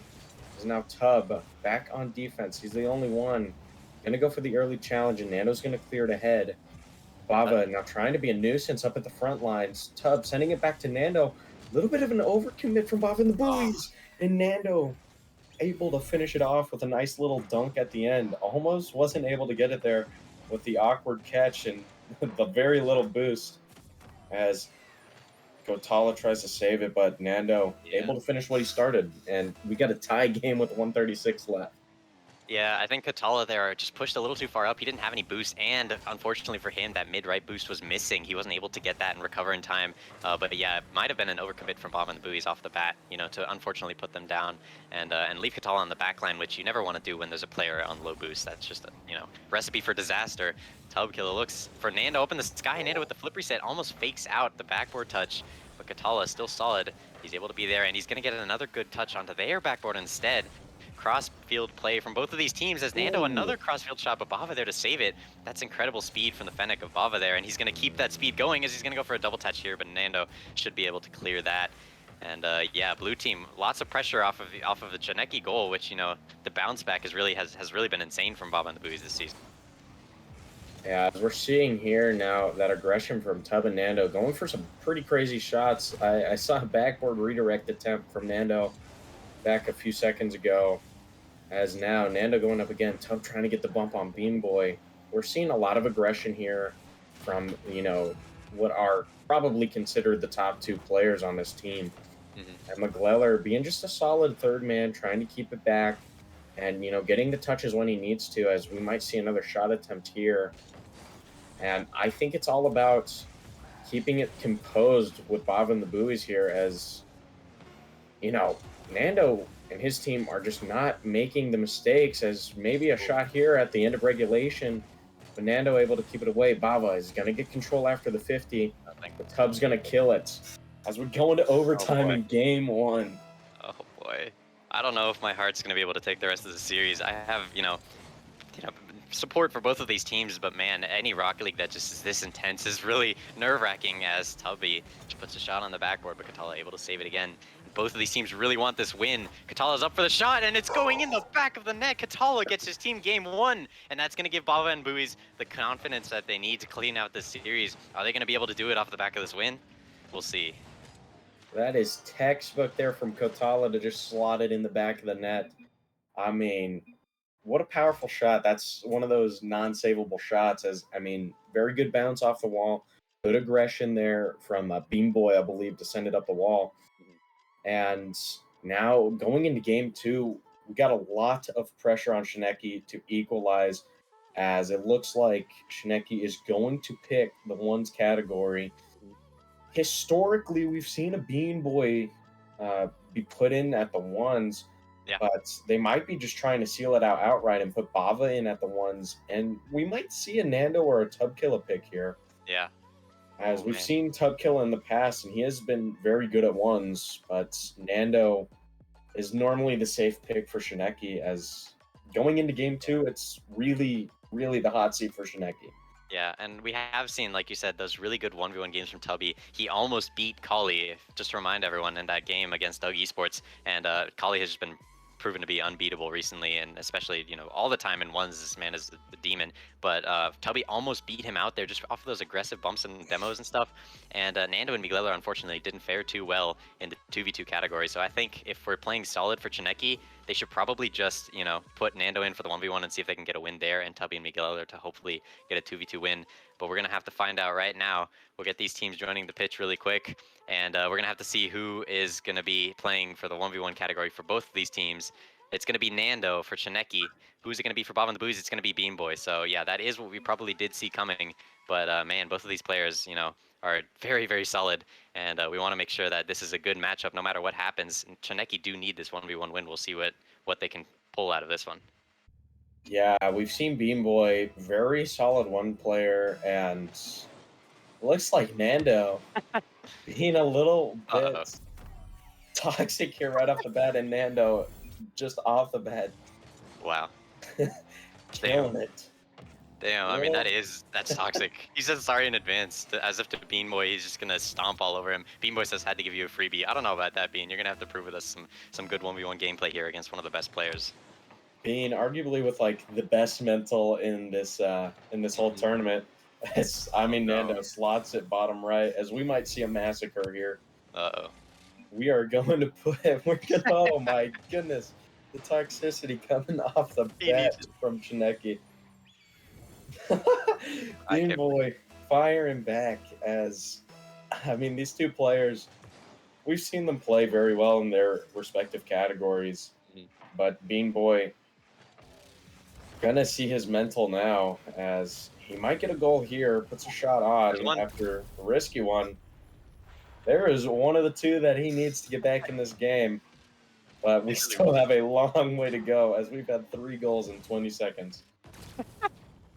Is now Tub back on defense. He's the only one. Gonna go for the early challenge, and Nando's gonna clear it ahead. Bava now trying to be a nuisance up at the front lines. Tub sending it back to Nando. A little bit of an overcommit from Bava and the Buoys, and Nando able to finish it off with a nice little dunk at the end. Almost wasn't able to get it there with the awkward catch and the very little boost, as Kotala tries to save it, but Nando able to finish what he started, and we got a tie game with 136 left. Yeah, I think Katala there just pushed a little too far up. He didn't have any boost, and unfortunately for him, that mid-right boost was missing. He wasn't able to get that and recover in time. But yeah, it might have been an overcommit from Bob and the Buoys off the bat, to unfortunately put them down and leave Katala on the back line, which you never want to do when there's a player on low boost. That's just a recipe for disaster. Tub killer looks for Nando up in the sky. Nando with the flip reset almost fakes out the backboard touch, but Katala is still solid. He's able to be there, and he's going to get another good touch onto their backboard instead. Cross-field play from both of these teams as Nando another cross-field shot, but Bava there to save it. That's incredible speed from the Fennec of Bava there, and he's going to keep that speed going as he's going to go for a double touch here, but Nando should be able to clear that. And yeah, blue team, lots of pressure off of the Janeki goal, which the bounce back has really been insane from Bava and the Buoys this season. Yeah, as we're seeing here now, that aggression from Tub and Nando going for some pretty crazy shots. I saw a backboard redirect attempt from Nando back a few seconds ago. As now, Nando going up again, Tub trying to get the bump on Bean Boy. We're seeing a lot of aggression here from, what are probably considered the top 2 players on this team. And McGleller being just a solid third man, trying to keep it back and, getting the touches when he needs to, as we might see another shot attempt here. And I think it's all about keeping it composed with Bob and the Buoys here, as, Nando and his team are just not making the mistakes, as maybe a shot here at the end of regulation, but Nando able to keep it away. Bava is going to get control after the 50. The Tub's going to kill it as we go into overtime in game 1. Oh boy. I don't know if my heart's going to be able to take the rest of the series. I have, support for both of these teams, but man, any Rocket League that just is this intense is really nerve-wracking, as Tubby just puts a shot on the backboard, but Katala able to save it again. Both of these teams really want this win. Katala's up for the shot, and it's going in the back of the net. Katala gets his team game 1, and that's going to give Bava and Buoys the confidence that they need to clean out this series. Are they going to be able to do it off the back of this win? We'll see. That is textbook there from Katala to just slot it in the back of the net. I mean, what a powerful shot. That's one of those non-savable shots, very good bounce off the wall. Good aggression there from Bean Boy, I believe, to send it up the wall. And now going into game 2, we got a lot of pressure on Shineki to equalize, as it looks like Shineki is going to pick the ones category. Historically, we've seen a Bean Boy be put in at the ones, but they might be just trying to seal it out outright and put Bava in at the ones, and we might see a Nando or a Tubkilla pick here. Yeah. As we've seen Tubkilla in the past, and he has been very good at ones, but Nando is normally the safe pick for Shineki, as going into game 2, it's really, really the hot seat for Shineki. Yeah, and we have seen, like you said, those really good 1v1 games from Tubby. He almost beat Kali, just to remind everyone, in that game against Doug Esports. And Kali has just been proven to be unbeatable recently, and especially, all the time in ones, this man is the demon. But Tubby almost beat him out there just off of those aggressive bumps and demos and stuff. And Nando and Miguel, unfortunately, didn't fare too well in the 2v2 category. So I think if we're playing solid for Chineki, they should probably just, put Nando in for the 1v1 and see if they can get a win there, and Tubby and Miguel to hopefully get a 2v2 win. But we're going to have to find out right now. We'll get these teams joining the pitch really quick, and we're going to have to see who is going to be playing for the 1v1 category for both of these teams. It's going to be Nando for Chineki. Who's it going to be for Bob and the Buoys? It's going to be Bean Boy. So, yeah, that is what we probably did see coming. But, man, both of these players, are very, very solid. And we want to make sure that this is a good matchup no matter what happens. And Chineki do need this 1v1 win. We'll see what they can pull out of this one. Yeah, we've seen Bean Boy, very solid one player, and looks like Nando being a little bit toxic here right off the bat, and Nando just off the bat. Wow. Killing it. Damn, I mean, that's toxic. He says sorry in advance, as if to Bean Boy, he's just going to stomp all over him. Bean Boy says, had to give you a freebie. I don't know about that, Bean. You're going to have to prove with us some good 1v1 gameplay here against one of the best players. Bean, arguably with, the best mental in this whole tournament. Nando slots it bottom right, as we might see a massacre here. Uh-oh. We are going to oh my goodness. The toxicity coming off the bat from Shineki. Bean Boy firing back, as these two players, we've seen them play very well in their respective categories, but Bean Boy gonna see his mental now, as he might get a goal here, puts a shot on after a risky one. There is one of the two that he needs to get back in this game, but we still have a long way to go, as we've had 3 goals in 20 seconds.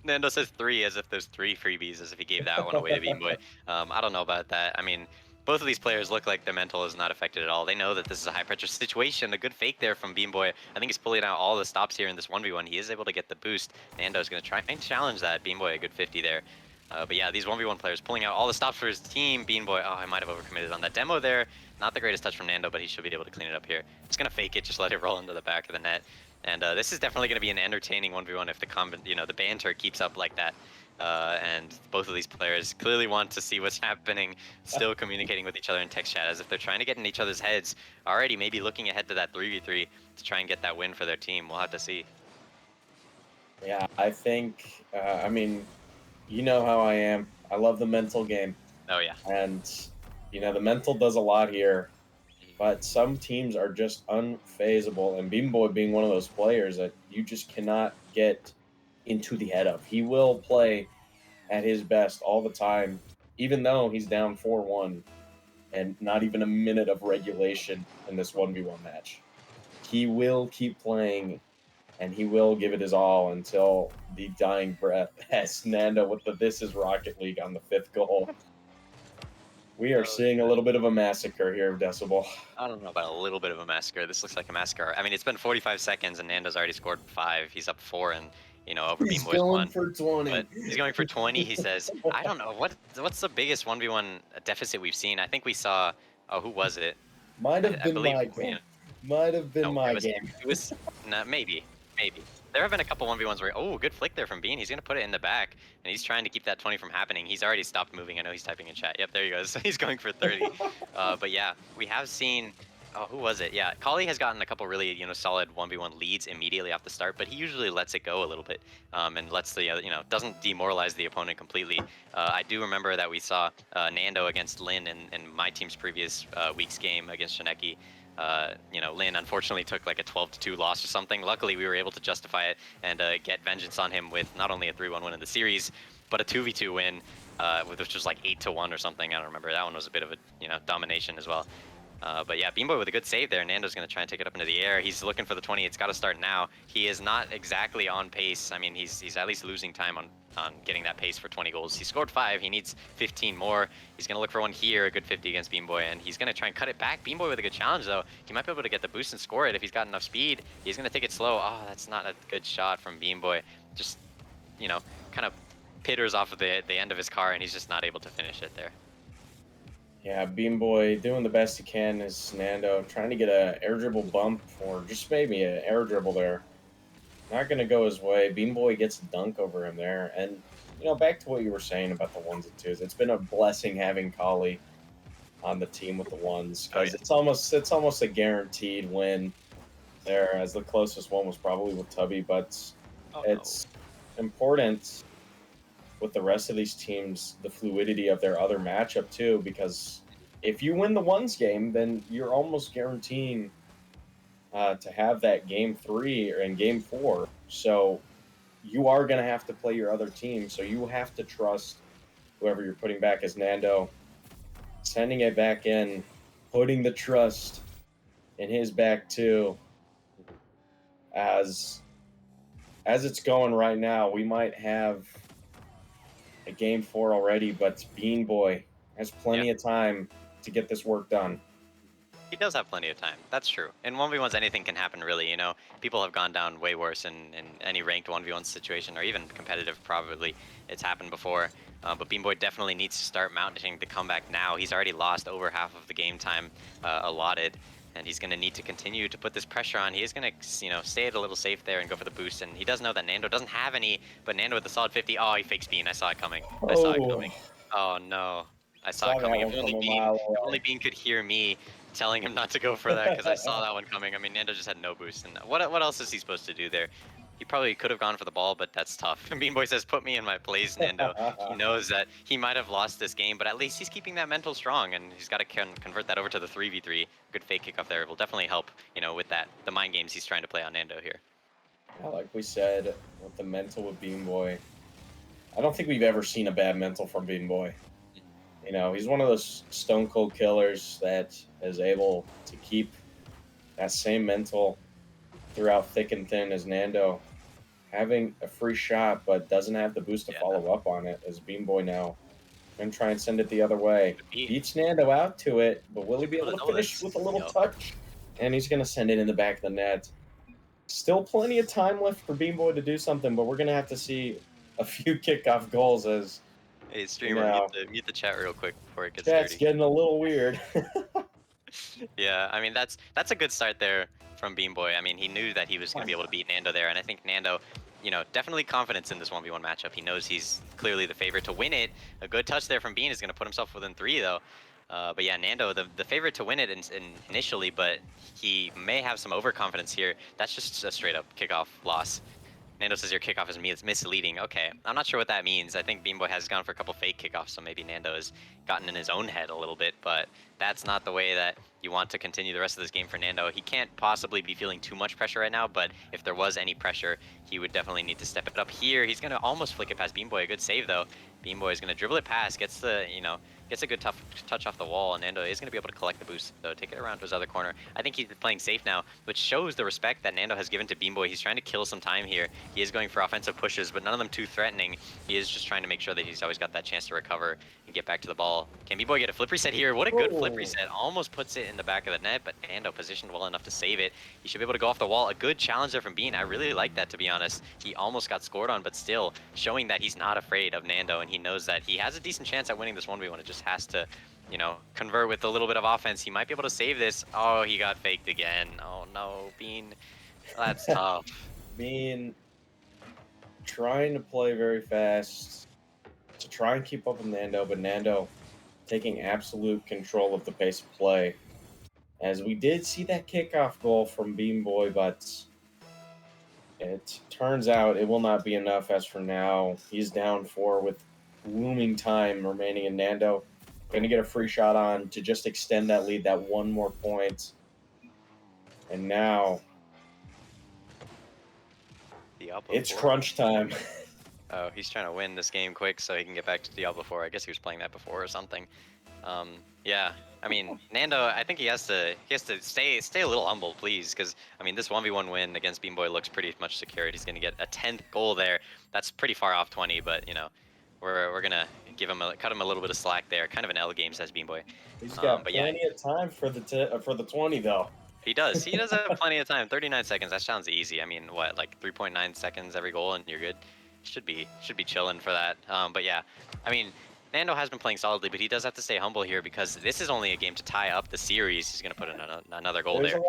Nando says 3 as if there's 3 freebies, as if he gave that one away to Bean Boy. I don't know about that. I mean, both of these players look like their mental is not affected at all. They know that this is a high-pressure situation. A good fake there from Bean Boy. I think he's pulling out all the stops here in this 1v1. He is able to get the boost. Nando's going to try and challenge that. Bean Boy, a good 50 there. But yeah, these 1v1 players pulling out all the stops for his team. Bean Boy, I might have overcommitted on that demo there. Not the greatest touch from Nando, but he should be able to clean it up here. Just going to fake it, just let it roll into the back of the net. And this is definitely going to be an entertaining 1v1 if the banter keeps up like that. and both of these players clearly want to see what's happening, still communicating with each other in text chat as if they're trying to get in each other's heads, already maybe looking ahead to that 3v3 to try and get that win for their team. We'll have to see. Yeah, I think. I mean, you know how I am. I love the mental game, Oh yeah. and the mental does a lot here. But some teams are just unfazable, and Beam Boy being one of those players that you just cannot get into the head of. He will play at his best all the time, even though he's down 4-1 and not even a minute of regulation in this 1v1 match. He will keep playing and he will give it his all until the dying breath. As Nando with the This Is Rocket League on the 5th goal. We are seeing a little bit of a massacre here of Decibel. I don't know about a little bit of a massacre. This looks like a massacre. I mean, it's been 45 seconds and Nando's already scored 5. He's up 4 and, over He's Beam Boy's going 1. for 20. But he's going for 20. He says, I don't know. What's the biggest 1v1 deficit we've seen? I think we saw, who was it? Might have I been believe, my game. Might have been no, my it was, game. It was, nah, maybe. There have been a couple 1v1s where, good flick there from Bean. He's going to put it in the back, and he's trying to keep that 20 from happening. He's already stopped moving. I know he's typing in chat. Yep, there he goes. He's going for 30. But yeah, we have seen, who was it? Yeah, Kali has gotten a couple really, solid 1v1 leads immediately off the start, but he usually lets it go a little bit and lets the, doesn't demoralize the opponent completely. I do remember that we saw Nando against Lin in my team's previous week's game against Shineki. Lin unfortunately took like a 12-2 loss or something. Luckily, we were able to justify it and get vengeance on him with not only a 3-1 win in the series, but a 2v2 win, which was like 8-1 or something. I don't remember. That one was a bit of a domination as well. But yeah, Beamboy with a good save there. Nando's going to try and take it up into the air. He's looking for the 20. It's got to start now. He is not exactly on pace. I mean, he's at least losing time on getting that pace for 20 goals. He scored 5. He needs 15 more. He's going to look for one here, a good 50 against Beamboy, and he's going to try and cut it back. Beamboy with a good challenge, though. He might be able to get the boost and score it if he's got enough speed. He's going to take it slow. Oh, that's not a good shot from Beamboy. Just, kind of pitters off of the end of his car, and he's just not able to finish it there. Yeah, Beam Boy doing the best he can is Nando trying to get a air dribble bump or just maybe an air dribble there. Not going to go his way. Beam Boy gets a dunk over him there. And, back to what you were saying about the 1s and 2s. It's been a blessing having Kali on the team with the 1s because it's almost a guaranteed win there, as the closest one was probably with Tubby. But it's important with the rest of these teams, the fluidity of their other matchup too, because if you win the 1s game, then you're almost guaranteeing to have that game 3 or in game 4. So you are going to have to play your other team. So you have to trust whoever you're putting back as Nando, sending it back in, putting the trust in his back too. As it's going right now, we might have a game 4 already, but Bean Boy has plenty of time to get this work done. He does have plenty of time. That's true. In 1v1s, anything can happen, really. People have gone down way worse in any ranked 1v1 situation, or even competitive, probably. It's happened before. But Beam Boy definitely needs to start mounting the comeback now. He's already lost over half of the game time allotted, and he's going to need to continue to put this pressure on. He is going to, stay a little safe there and go for the boost. And he does know that Nando doesn't have any, but Nando with the solid 50. Oh, he fakes Bean. I saw it coming. I saw it coming. Oh, no. I saw it coming. If only Bean could hear me telling him not to go for that, because I saw that one coming. I mean, Nando just had no boost. And what else is he supposed to do there? He probably could have gone for the ball, but that's tough. Bean Boy says, put me in my place, Nando. He knows that he might have lost this game, but at least he's keeping that mental strong, and he's got to convert that over to the 3v3. Good fake kickoff there will definitely help, with the mind games he's trying to play on Nando here. Yeah, like we said, with the mental with Bean Boy, I don't think we've ever seen a bad mental from Bean Boy. He's one of those stone cold killers that is able to keep that same mental throughout thick and thin as Nando. Having a free shot, but doesn't have the boost to follow up on it, as Beam Boy now going to try and send it the other way. Beats Nando out to it, but will he be able to finish with a little touch? And he's going to send it in the back of the net. Still plenty of time left for Beam Boy to do something, but we're going to have to see a few kickoff goals as... Hey, streamer, mute the chat real quick before it gets Chat's dirty. getting a little weird. Yeah, I mean, that's a good start there from Beam Boy. I mean, he knew that he was going to be able to beat Nando there, and I think Nando definitely confidence in this 1v1 matchup. He knows he's clearly the favorite to win it. A good touch there from Bean is going to put himself within 3, though. But yeah, Nando, the favorite to win it initially, but he may have some overconfidence here. That's just a straight up kickoff loss. Nando says your kickoff is misleading. Okay, I'm not sure what that means. I think Beanboy has gone for a couple fake kickoffs, so maybe Nando has gotten in his own head a little bit, but that's not the way that you want to continue the rest of this game for Nando. He can't possibly be feeling too much pressure right now, but if there was any pressure, he would definitely need to step it up here. He's going to almost flick it past Beanboy. A good save, though. Beanboy is going to dribble it past, gets a good tough touch off the wall, and Nando is going to be able to collect the boost, so take it around to his other corner. I think he's playing safe now, which shows the respect that Nando has given to Beanboy. He's trying to kill some time here. He is going for offensive pushes, but none of them too threatening. He is just trying to make sure that he's always got that chance to recover and get back to the ball. Can Beanboy get a flip reset here? What a good flip reset. Almost puts it in the back of the net, but Nando positioned well enough to save it. He should be able to go off the wall. A good challenge there from Bean. I really like that, to be honest. He almost got scored on, but still showing that he's not afraid of Nando, and he knows that he has a decent chance at winning this 1v1. It just has to, convert with a little bit of offense. He might be able to save this. Oh, he got faked again. Oh no, Bean. That's tough. Bean trying to play very fast to try and keep up with Nando, but Nando taking absolute control of the pace of play. As we did see that kickoff goal from Beanboy, but it turns out it will not be enough as for now. He's down 4 with looming time remaining, and Nando going to get a free shot on to just extend that lead, that one more point. And now Diablo it's 4. crunch time. Oh, he's trying to win this game quick so he can get back to Diablo 4. I guess he was playing that before or something. Yeah, I mean, Nando, I think he has to stay a little humble, please, because I mean, this 1v1 win against Beanboy looks pretty much secured. He's gonna get a 10th goal there. That's pretty far off 20, but we're gonna cut him a little bit of slack there. Kind of an L game, says Beanboy. He's got But yeah, plenty of time for the 20 though. he does. He does have plenty of time. 39 seconds. That sounds easy. I mean, what, like 3.9 seconds every goal, and you're good. Should be chilling for that. But yeah, I mean, Nando has been playing solidly, but he does have to stay humble here because this is only a game to tie up the series. He's gonna put in another goal there.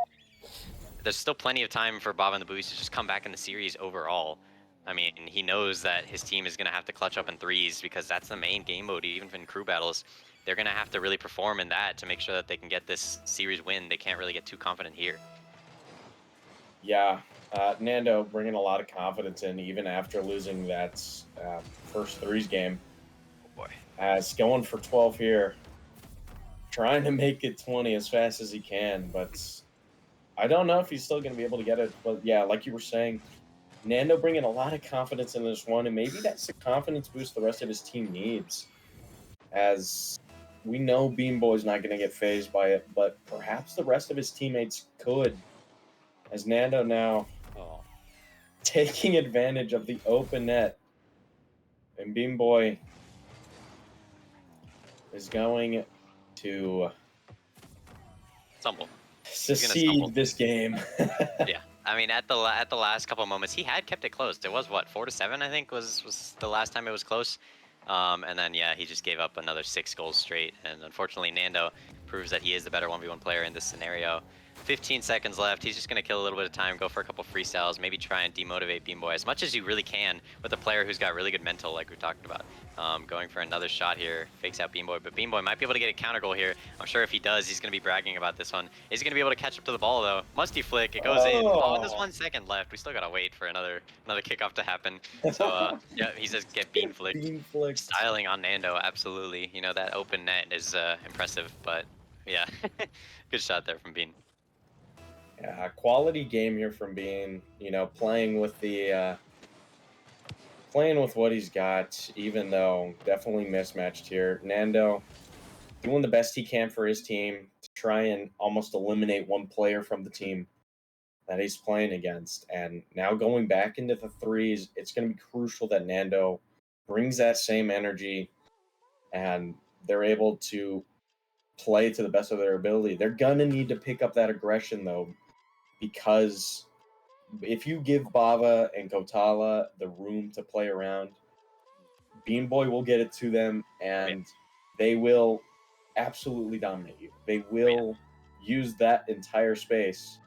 There's still plenty of time for Bob and the Boos to just come back in the series overall. I mean, he knows that his team is going to have to clutch up in threes because that's the main game mode, even in crew battles. They're going to have to really perform in that to make sure that they can get this series win. They can't really get too confident here. Yeah, Nando bringing a lot of confidence in even after losing that first threes game. Oh boy. As going for 12 here, trying to make it 20 as fast as he can, but I don't know if he's still going to be able to get it. But yeah, like you were saying, Nando bringing a lot of confidence in this one, and maybe that's the confidence boost the rest of his team needs. As we know Beanboy's not going to get phased by it, but perhaps the rest of his teammates could. As Nando now taking advantage of the open net, and Beanboy is going to Stumble. secede this game. Yeah, I mean, at the last couple of moments, he had kept it close. It was what, 4-7, I think was the last time it was close. And then yeah, he just gave up another 6 goals straight, and unfortunately, Nando proves that he is the better 1v1 player in this scenario. 15 seconds left. He's just going to kill a little bit of time, go for a couple freestyles, maybe try and demotivate Beanboy as much as you really can with a player who's got really good mental, like we talked about. Going for another shot here, fakes out Beanboy, but Beanboy might be able to get a counter goal here. I'm sure if he does, he's going to be bragging about this one. Is he going to be able to catch up to the ball, though? Musty flick, it goes in. Oh, and there's 1 second left. We still got to wait for another kickoff to happen. So, yeah, he says get bean flicked. Bean flicked. Styling on Nando, absolutely. That open net is impressive, but yeah, good shot there from Bean. Yeah, quality game here from Bean. Playing with what he's got, even though definitely mismatched here. Nando doing the best he can for his team to try and almost eliminate one player from the team that he's playing against. And now going back into the threes, it's going to be crucial that Nando brings that same energy and they're able to play to the best of their ability. They're going to need to pick up that aggression, though, because if you give Bava and Kotala the room to play around, Beanboy will get it to them, and they will absolutely dominate you. They will use that entire space,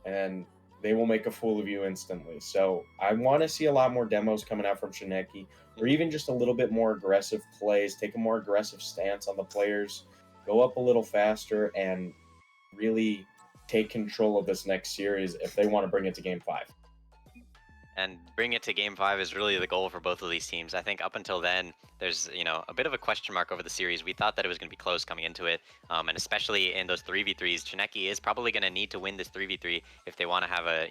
and they will make a fool of you instantly. So I want to see a lot more demos coming out from Shineki, or even just a little bit more aggressive plays, take a more aggressive stance on the players, go up a little faster, and really take control of this next series if they want to bring it to Game 5. And bring it to Game 5 is really the goal for both of these teams. I think up until then, there's a bit of a question mark over the series. We thought that it was going to be close coming into it, and especially in those 3v3s, Chineki is probably going to need to win this 3v3 if they want to have a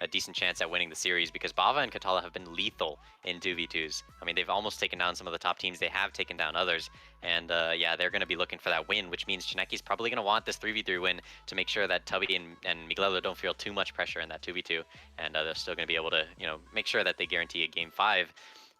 decent chance at winning the series, because Bava and Katala have been lethal in 2v2s. I mean, they've almost taken down some of the top teams. They have taken down others, and yeah, they're going to be looking for that win, which means Chineki's probably going to want this 3v3 win to make sure that Tubby and Miglelo don't feel too much pressure in that 2v2, and they're still going to be able to make sure that they guarantee a Game 5.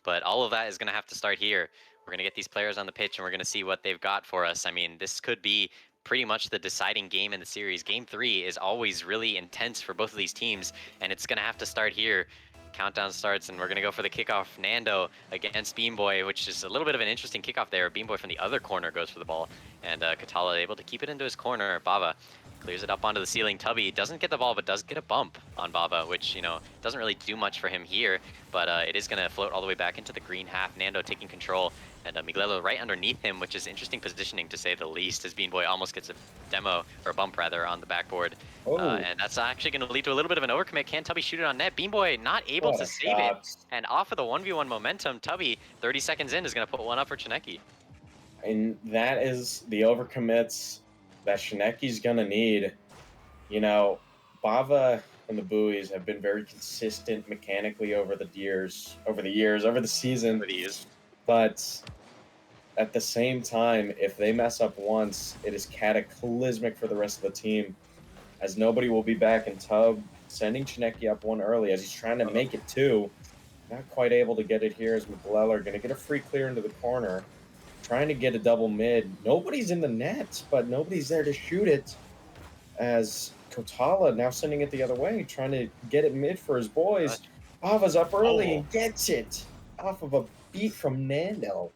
But all of that is going to have to start here. We're going to get these players on the pitch, and we're going to see what they've got for us. I mean, this could be pretty much the deciding game in the series. Game 3 is always really intense for both of these teams, and it's going to have to start here. Countdown starts, and we're going to go for the kickoff. Nando against Beamboy, which is a little bit of an interesting kickoff there. Beamboy from the other corner goes for the ball, and Katala able to keep it into his corner. Bava clears it up onto the ceiling. Tubby doesn't get the ball, but does get a bump on Bava, which, doesn't really do much for him here, but it is going to float all the way back into the green half. Nando taking control, and Miglelo right underneath him, which is interesting positioning to say the least, as Beanboy almost gets a demo, or a bump rather, on the backboard. And that's actually going to lead to a little bit of an overcommit. Can Tubby shoot it on net? Beanboy not able to save it. And off of the 1v1 momentum, Tubby, 30 seconds in, is going to put one up for Chineki. And that is the overcommits that Shineki's gonna need. Bava and the Buoys have been very consistent mechanically over the season. But at the same time, if they mess up once, it is cataclysmic for the rest of the team, as nobody will be back in Tub, sending Chineki up one early as he's trying to make it two. Not quite able to get it here, as Miglelo going to get a free clear into the corner, trying to get a double mid. Nobody's in the net, but nobody's there to shoot it, as Kotala now sending it the other way, trying to get it mid for his boys. Bava's up early and gets it off of a beat from Nando.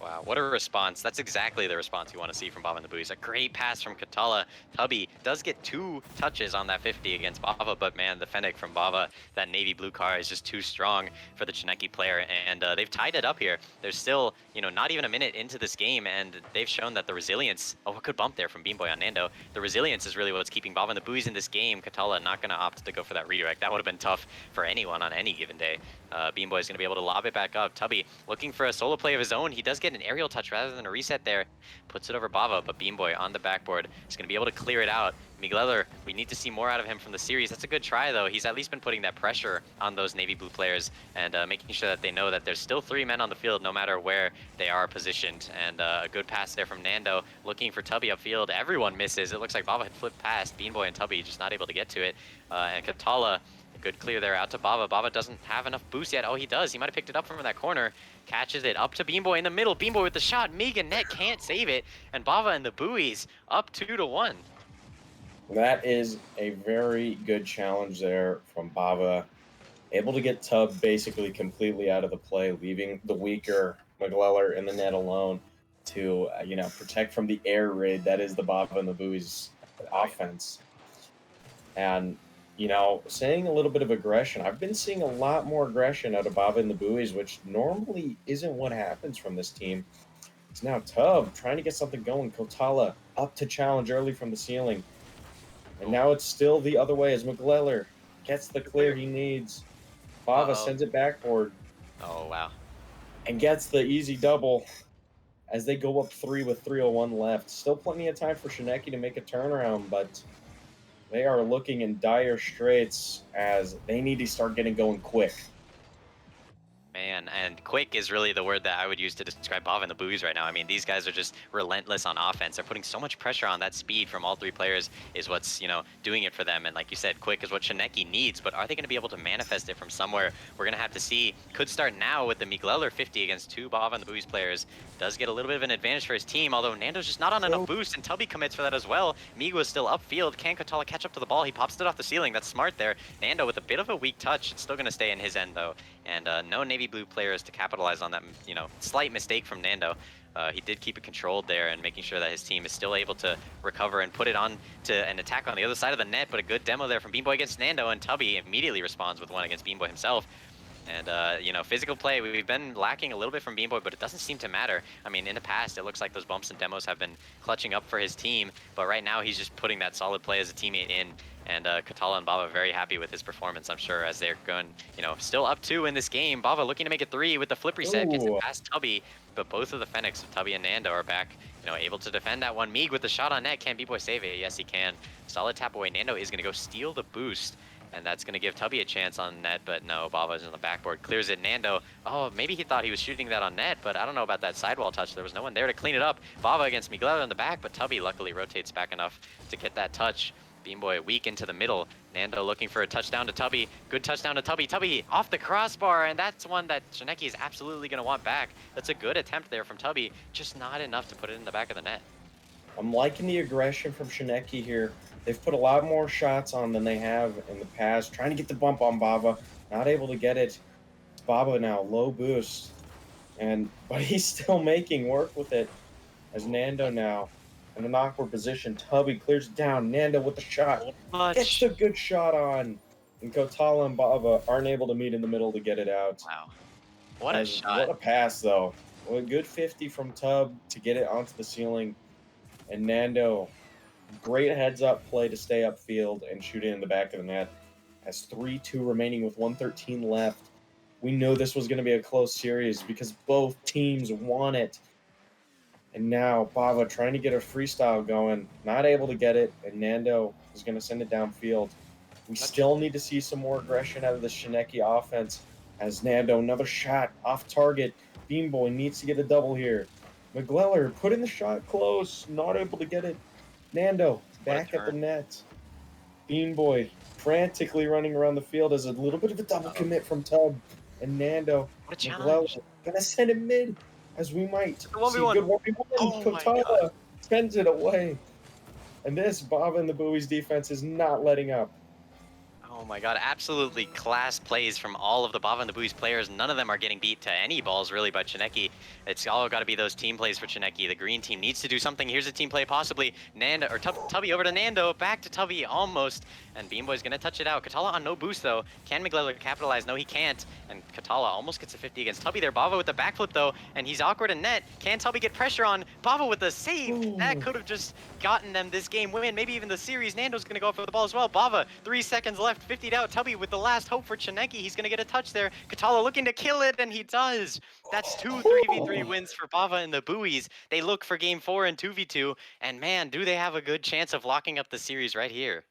Wow, what a response. That's exactly the response you want to see from Bava and the Buoys. A great pass from Katala. Tubby does get 2 touches on that 50 against Bava, but man, the Fennec from Bava, that navy blue car, is just too strong for the Chineki player, and they've tied it up here. There's still, not even a minute into this game, and they've shown that the resilience, a good bump there from Beamboy on Nando. The resilience is really what's keeping Bava and the Buoys in this game. Katala not going to opt to go for that redirect. That would have been tough for anyone on any given day. Beamboy is going to be able to lob it back up. Tubby looking for a solo play of his own. He does get an aerial touch rather than a reset there. Puts it over Bava, but Beamboy on the backboard is going to be able to clear it out. Miglelo, we need to see more out of him from the series. That's a good try, though. He's at least been putting that pressure on those navy blue players and making sure that they know that there's still 3 men on the field no matter where they are positioned. And a good pass there from Nando, looking for Tubby upfield. Everyone misses. It looks like Bava had flipped past Beamboy and Tubby, just not able to get to it. And Katala, good clear there out to Bava. Bava doesn't have enough boost yet. Oh, he does. He might have picked it up from that corner. Catches it up to Beamboy in the middle. Beamboy with the shot. Mig and Net can't save it. And Bava and the Buoys up 2-1. That is a very good challenge there from Bava. Able to get Tub basically completely out of the play, leaving the weaker Miglelo in the net alone to, protect from the air raid that is the Bava and the Buoys offense. And saying a little bit of aggression. I've been seeing a lot more aggression out of Bava and the Buoys, which normally isn't what happens from this team. It's now Tub trying to get something going. Kotala up to challenge early from the ceiling. And now it's still the other way as Miglelo gets the clear he needs. Bava sends it backboard. Oh, wow. And gets the easy double as they go up 3 with 3:01 left. Still plenty of time for Shineki to make a turnaround, but they are looking in dire straits as they need to start getting going quick. Man, and quick is really the word that I would use to describe Bava and the Buoys right now. I mean, these guys are just relentless on offense. They're putting so much pressure on. That speed from all 3 players is what's, doing it for them. And like you said, quick is what Shineki needs, but are they going to be able to manifest it from somewhere? We're going to have to see. Could start now with the Miglelo 50 against 2 Bava and the Buoys players. Does get a little bit of an advantage for his team, although Nando's just not on enough boost, and Tubby commits for that as well. Migo is still upfield. Can Kotala catch up to the ball? He pops it off the ceiling. That's smart there. Nando with a bit of a weak touch. It's still going to stay in his end, though. And no navy blue players to capitalize on that, slight mistake from Nando. he did keep it controlled there and making sure that his team is still able to recover and put it on to an attack on the other side of the net. But a good demo there from Beanboy against Nando, and Tubby immediately responds with one against Beanboy himself. And, you know, physical play, we've been lacking a little bit from Beanboy, but it doesn't seem to matter. I mean, in the past, it looks like those bumps and demos have been clutching up for his team, but right now he's just putting that solid play as a teammate in. And Katala and Bava very happy with his performance, I'm sure, as they're going, you know, still up 2 in this game. Bava looking to make it 3 with the flip reset, gets it Ooh. past Tubby, but both of the Fenix, Tubby and Nando, are back, you know, able to defend that one. Meeg with the shot on net. Can Beanboy save it? Yes, he can. Solid tap away. Nando is going to go steal the boost. And that's going to give Tubby a chance on net, but no, Bava's on the backboard. Clears it. Nando, oh, maybe he thought he was shooting that on net, but I don't know about that sidewall touch. There was no one there to clean it up. Bava against Miguel in the back, but Tubby luckily rotates back enough to get that touch. Beanboy weak into the middle. Nando looking for a touchdown to Tubby. Good touchdown to Tubby. Tubby off the crossbar, and that's one that Shineki is absolutely going to want back. That's a good attempt there from Tubby, just not enough to put it in the back of the net. I'm liking the aggression from Shineki here. They've put a lot more shots on than they have in the past. Trying to get the bump on Bava. Not able to get it. Bava now, low boost. But he's still making work with it. As Nando now in an awkward position. Tubby clears it down. Nando with the shot. Gets the good shot on. And Kotala and Bava aren't able to meet in the middle to get it out. Wow. What a shot. What a pass, though. Well, a good 50 from Tub to get it onto the ceiling. And Nando, great heads-up play to stay upfield and shoot it in the back of the net. Has 3-2 remaining with 1:13 left. We know this was going to be a close series because both teams want it. And now Bava trying to get a freestyle going, not able to get it, and Nando is going to send it downfield. We still need to see some more aggression out of the Shineki offense. As Nando, another shot off target. Beanboy needs to get a double here. McGleller putting the shot close, not able to get it. Nando back at the net. Beanboy frantically running around the field as a little bit of a double commit from Tub. And Nando, What a challenge. gonna send it mid, as we might see a 1v1. good 1v1. Oh my Kotala God. sends it away. And this Bava and the Buoys defense is not letting up. Oh my god, absolutely class plays from all of the Bava and the Buoys players. None of them are getting beat to any balls really by Chineki. It's all got to be those team plays for Chineki. The green team needs to do something. Here's a team play possibly. Nando or Tubby over to Nando, back to Tubby almost. And Beanboy's going to touch it out. Katala on no boost though. Can McGleller capitalize? No, he can't. And Katala almost gets a 50 against Tubby there. Bava with the backflip though, and he's awkward in net. Can Tubby get pressure on? Bava with the save. Ooh. That could have just gotten them this game win, maybe even the series. Nando's going to go up for the ball as well. Bava, 3 seconds left, 50'd out. Tubby with the last hope for Chineki. He's going to get a touch there. Katala looking to kill it, and he does. That's 2 3v3 wins for Bava and the Buoys. They look for game 4 and 2v2, and man, do they have a good chance of locking up the series right here.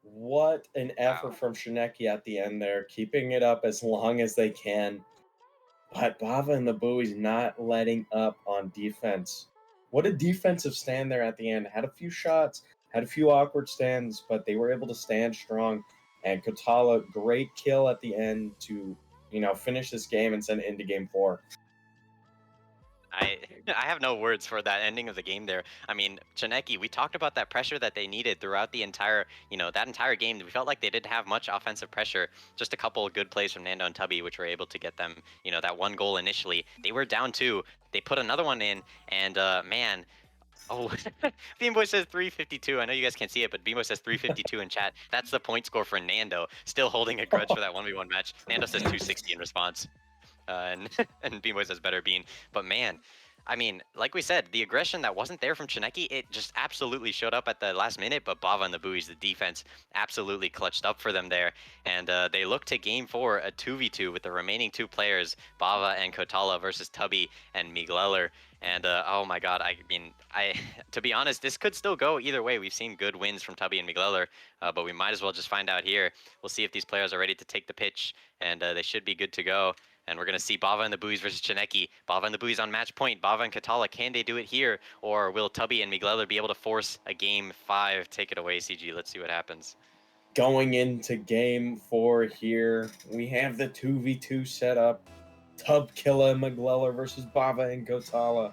What an effort Wow. from Shineki at the end there, keeping it up as long as they can. But Bava and the Buoys not letting up on defense. What a defensive stand there at the end. Had a few shots, had a few awkward stands, but they were able to stand strong. And Kotala, great kill at the end to, finish this game and send it into game 4. I have no words for that ending of the game there. I mean, Chineki, we talked about that pressure that they needed throughout the entire, that entire game. We felt like they didn't have much offensive pressure. Just a couple of good plays from Nando and Tubby, which were able to get them, that one goal initially. They were down 2. They put another one in, and man. Oh, Beanboy says 352. I know you guys can't see it, but Beanboy says 352 in chat. That's the point score for Nando. Still holding a grudge for that 1v1 match. Nando says 260 in response. And Beanboy says better Bean. But man, I mean, like we said, the aggression that wasn't there from Chineki, it just absolutely showed up at the last minute. But Bava and the Buoys, the defense, absolutely clutched up for them there. And they look to game 4, a 2v2 with the remaining 2 players, Bava and Kotala versus Tubby and Migleller. And oh my god, I mean, to be honest, this could still go either way. We've seen good wins from Tubby and Migleller, but we might as well just find out here. We'll see if these players are ready to take the pitch, and they should be good to go. And we're going to see Bava and the Buoys versus Chineki. Bava and the Buoys on match point. Bava and Katala, can they do it here? Or will Tubby and Migleller be able to force a game 5? Take it away, CG. Let's see what happens. Going into game 4 here, we have the 2v2 setup. Tub Killa and McGleller versus Bava and Kotala.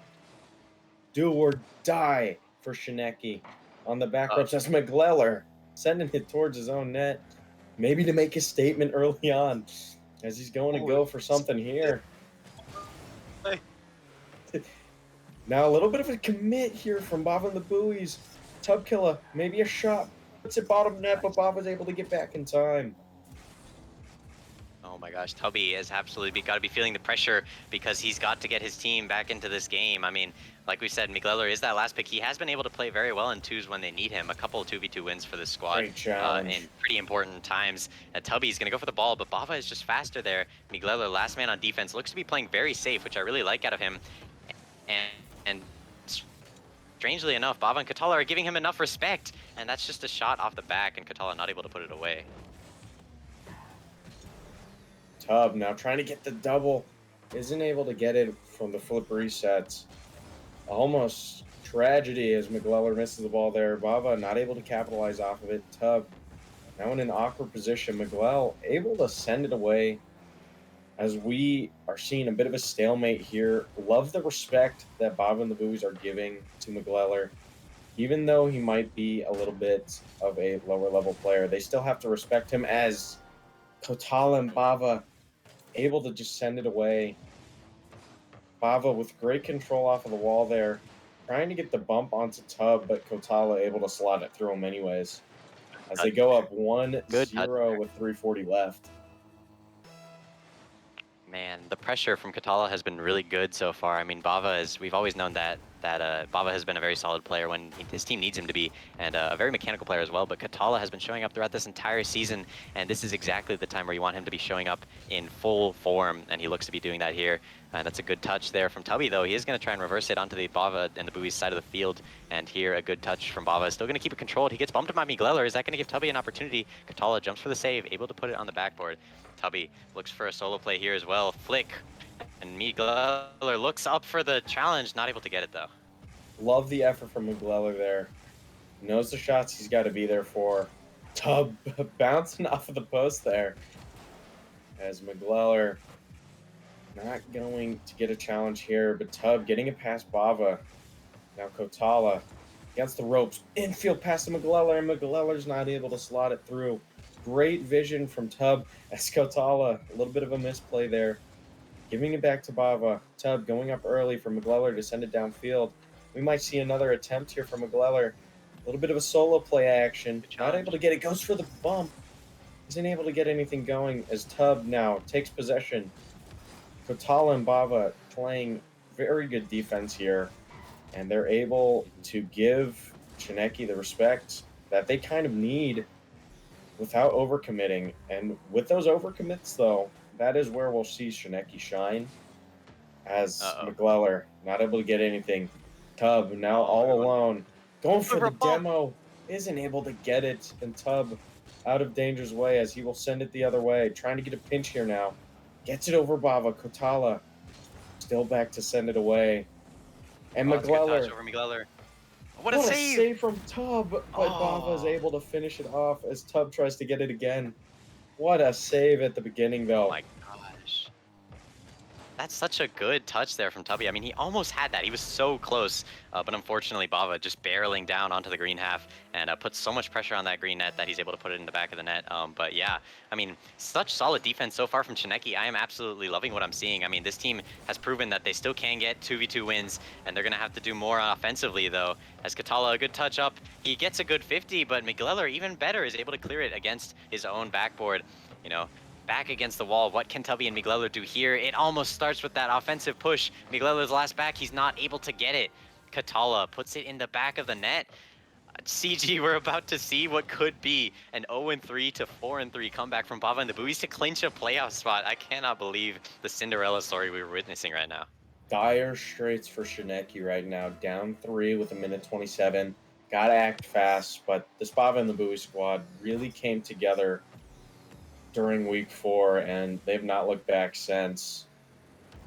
Do or die for Shineki. On the back ropes, that's McGleller sending it towards his own net. Maybe to make a statement early on, as he's going to go for something here. Now a little bit of a commit here from Bava and the Buoys. Tub killer, maybe a shot. Puts it bottom net, but Bava's able to get back in time. Oh my gosh, Tubby has absolutely got to be feeling the pressure because he's got to get his team back into this game. I mean, like we said, Migleller is that last pick. He has been able to play very well in twos when they need him. A couple of 2v2 wins for this squad Great challenge. in pretty important times. Tubby's going to go for the ball, but Bava is just faster there. Migleller, last man on defense, looks to be playing very safe, which I really like out of him. And strangely enough, Bava and Katala are giving him enough respect, and that's just a shot off the back, and Katala not able to put it away. Tub now trying to get the double. Isn't able to get it from the flip resets. Almost tragedy as McGleller misses the ball there. Bava not able to capitalize off of it. Tub now in an awkward position. McGlell able to send it away as we are seeing a bit of a stalemate here. Love the respect that Bava and the Buoys are giving to McGleller. Even though he might be a little bit of a lower level player, they still have to respect him as Kotala and Bava able to just send it away. Bava with great control off of the wall there, trying to get the bump onto Tub, but Kotala able to slot it through him anyways. As they go up 1-0 with 3:40 left. Man, the pressure from Katala has been really good so far. I mean, Bava is, we've always known that Bava has been a very solid player when his team needs him to be, and a very mechanical player as well. But Katala has been showing up throughout this entire season, and this is exactly the time where you want him to be showing up in full form, and he looks to be doing that here. That's a good touch there from Tubby, though. He is going to try and reverse it onto the Bava and the Buoys side of the field, and here a good touch from Bava. Still going to keep it controlled. He gets bumped by Migleller. Is that going to give Tubby an opportunity? Katala jumps for the save, able to put it on the backboard. Tubby looks for a solo play here as well. Flick, and Migleller looks up for the challenge, not able to get it though. Love the effort from McGleller there. Knows the shots he's got to be there for. Tub bouncing off of the post there. As McGleller not going to get a challenge here, but Tub getting it past Bava. Now Kotala against the ropes. Infield pass to McGleller, and McGleller's not able to slot it through. Great vision from Tub as Kotala. A little bit of a misplay there. Giving it back to Bava. Tub going up early for McGleller to send it downfield. We might see another attempt here from McGleller. A little bit of a solo play action. Not able to get it. Goes for the bump. Isn't able to get anything going as Tub now takes possession. Kotala and Bava playing very good defense here. And they're able to give Chineki the respect that they kind of need without overcommitting. And with those overcommits, though, that is where we'll see Chineki shine. As McGleller not able to get anything. Tub now all alone. Going for the demo. Isn't able to get it. And Tub out of danger's way as he will send it the other way. Trying to get a pinch here now. Gets it over Bava. Kotala still back to send it away. And McGleller. Over McGleller. What a save from Tub. But Bava is able to finish it off as Tub tries to get it again. What a save at the beginning, though. Oh my gosh. That's such a good touch there from Tubby. I mean, he almost had that. He was so close, but unfortunately, Bava just barreling down onto the green half and puts so much pressure on that green net that he's able to put it in the back of the net. But yeah, I mean, such solid defense so far from Chineki. I am absolutely loving what I'm seeing. I mean, this team has proven that they still can get 2v2 wins, and they're going to have to do more offensively, though. As Katala, a good touch up. He gets a good 50, but McGleller, even better, is able to clear it against his own backboard. You know, back against the wall. What can Tubby and McGleller do here? It almost starts with that offensive push. McGleller's last back, he's not able to get it. Katala puts it in the back of the net. CG, we're about to see what could be an 0-3 to 4-3 comeback from Bava and the Buoys to clinch a playoff spot. I cannot believe the Cinderella story we're witnessing right now. Dire straits for Chineki right now. Down 3 with 1:27. Gotta act fast, but this Bava and the Buoys squad really came together during week 4, and they've not looked back since.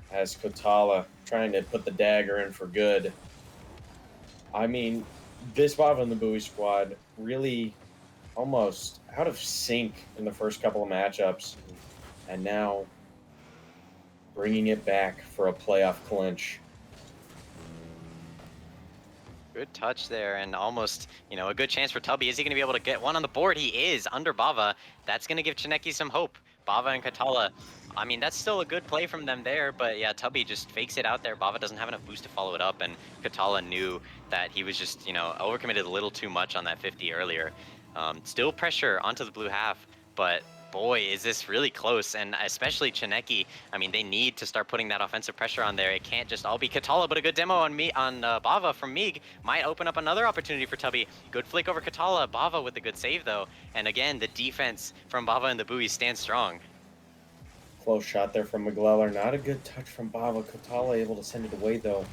As Kotala trying to put the dagger in for good. I mean, this Bava and the Buoys squad really almost out of sync in the first couple of matchups, and now bringing it back for a playoff clinch. Good touch there, and almost, you know, a good chance for Tubby. Is he going to be able to get one on the board? He is, under Bava. That's going to give Chineki some hope. Bava and Katala, I mean, that's still a good play from them there, but yeah, Tubby just fakes it out there. Bava doesn't have enough boost to follow it up, and Katala knew that he was just, overcommitted a little too much on that 50 earlier. Still pressure onto the blue half, but boy, is this really close, and especially Chineki. I mean, they need to start putting that offensive pressure on there. It can't just all be Katala, but a good demo on Bava from Meeg might open up another opportunity for Tubby. Good flick over Katala, Bava with a good save though, and again, the defense from Bava and the Buoys stands strong. Close shot there from McGleller. Not a good touch from Bava. Katala able to send it away though.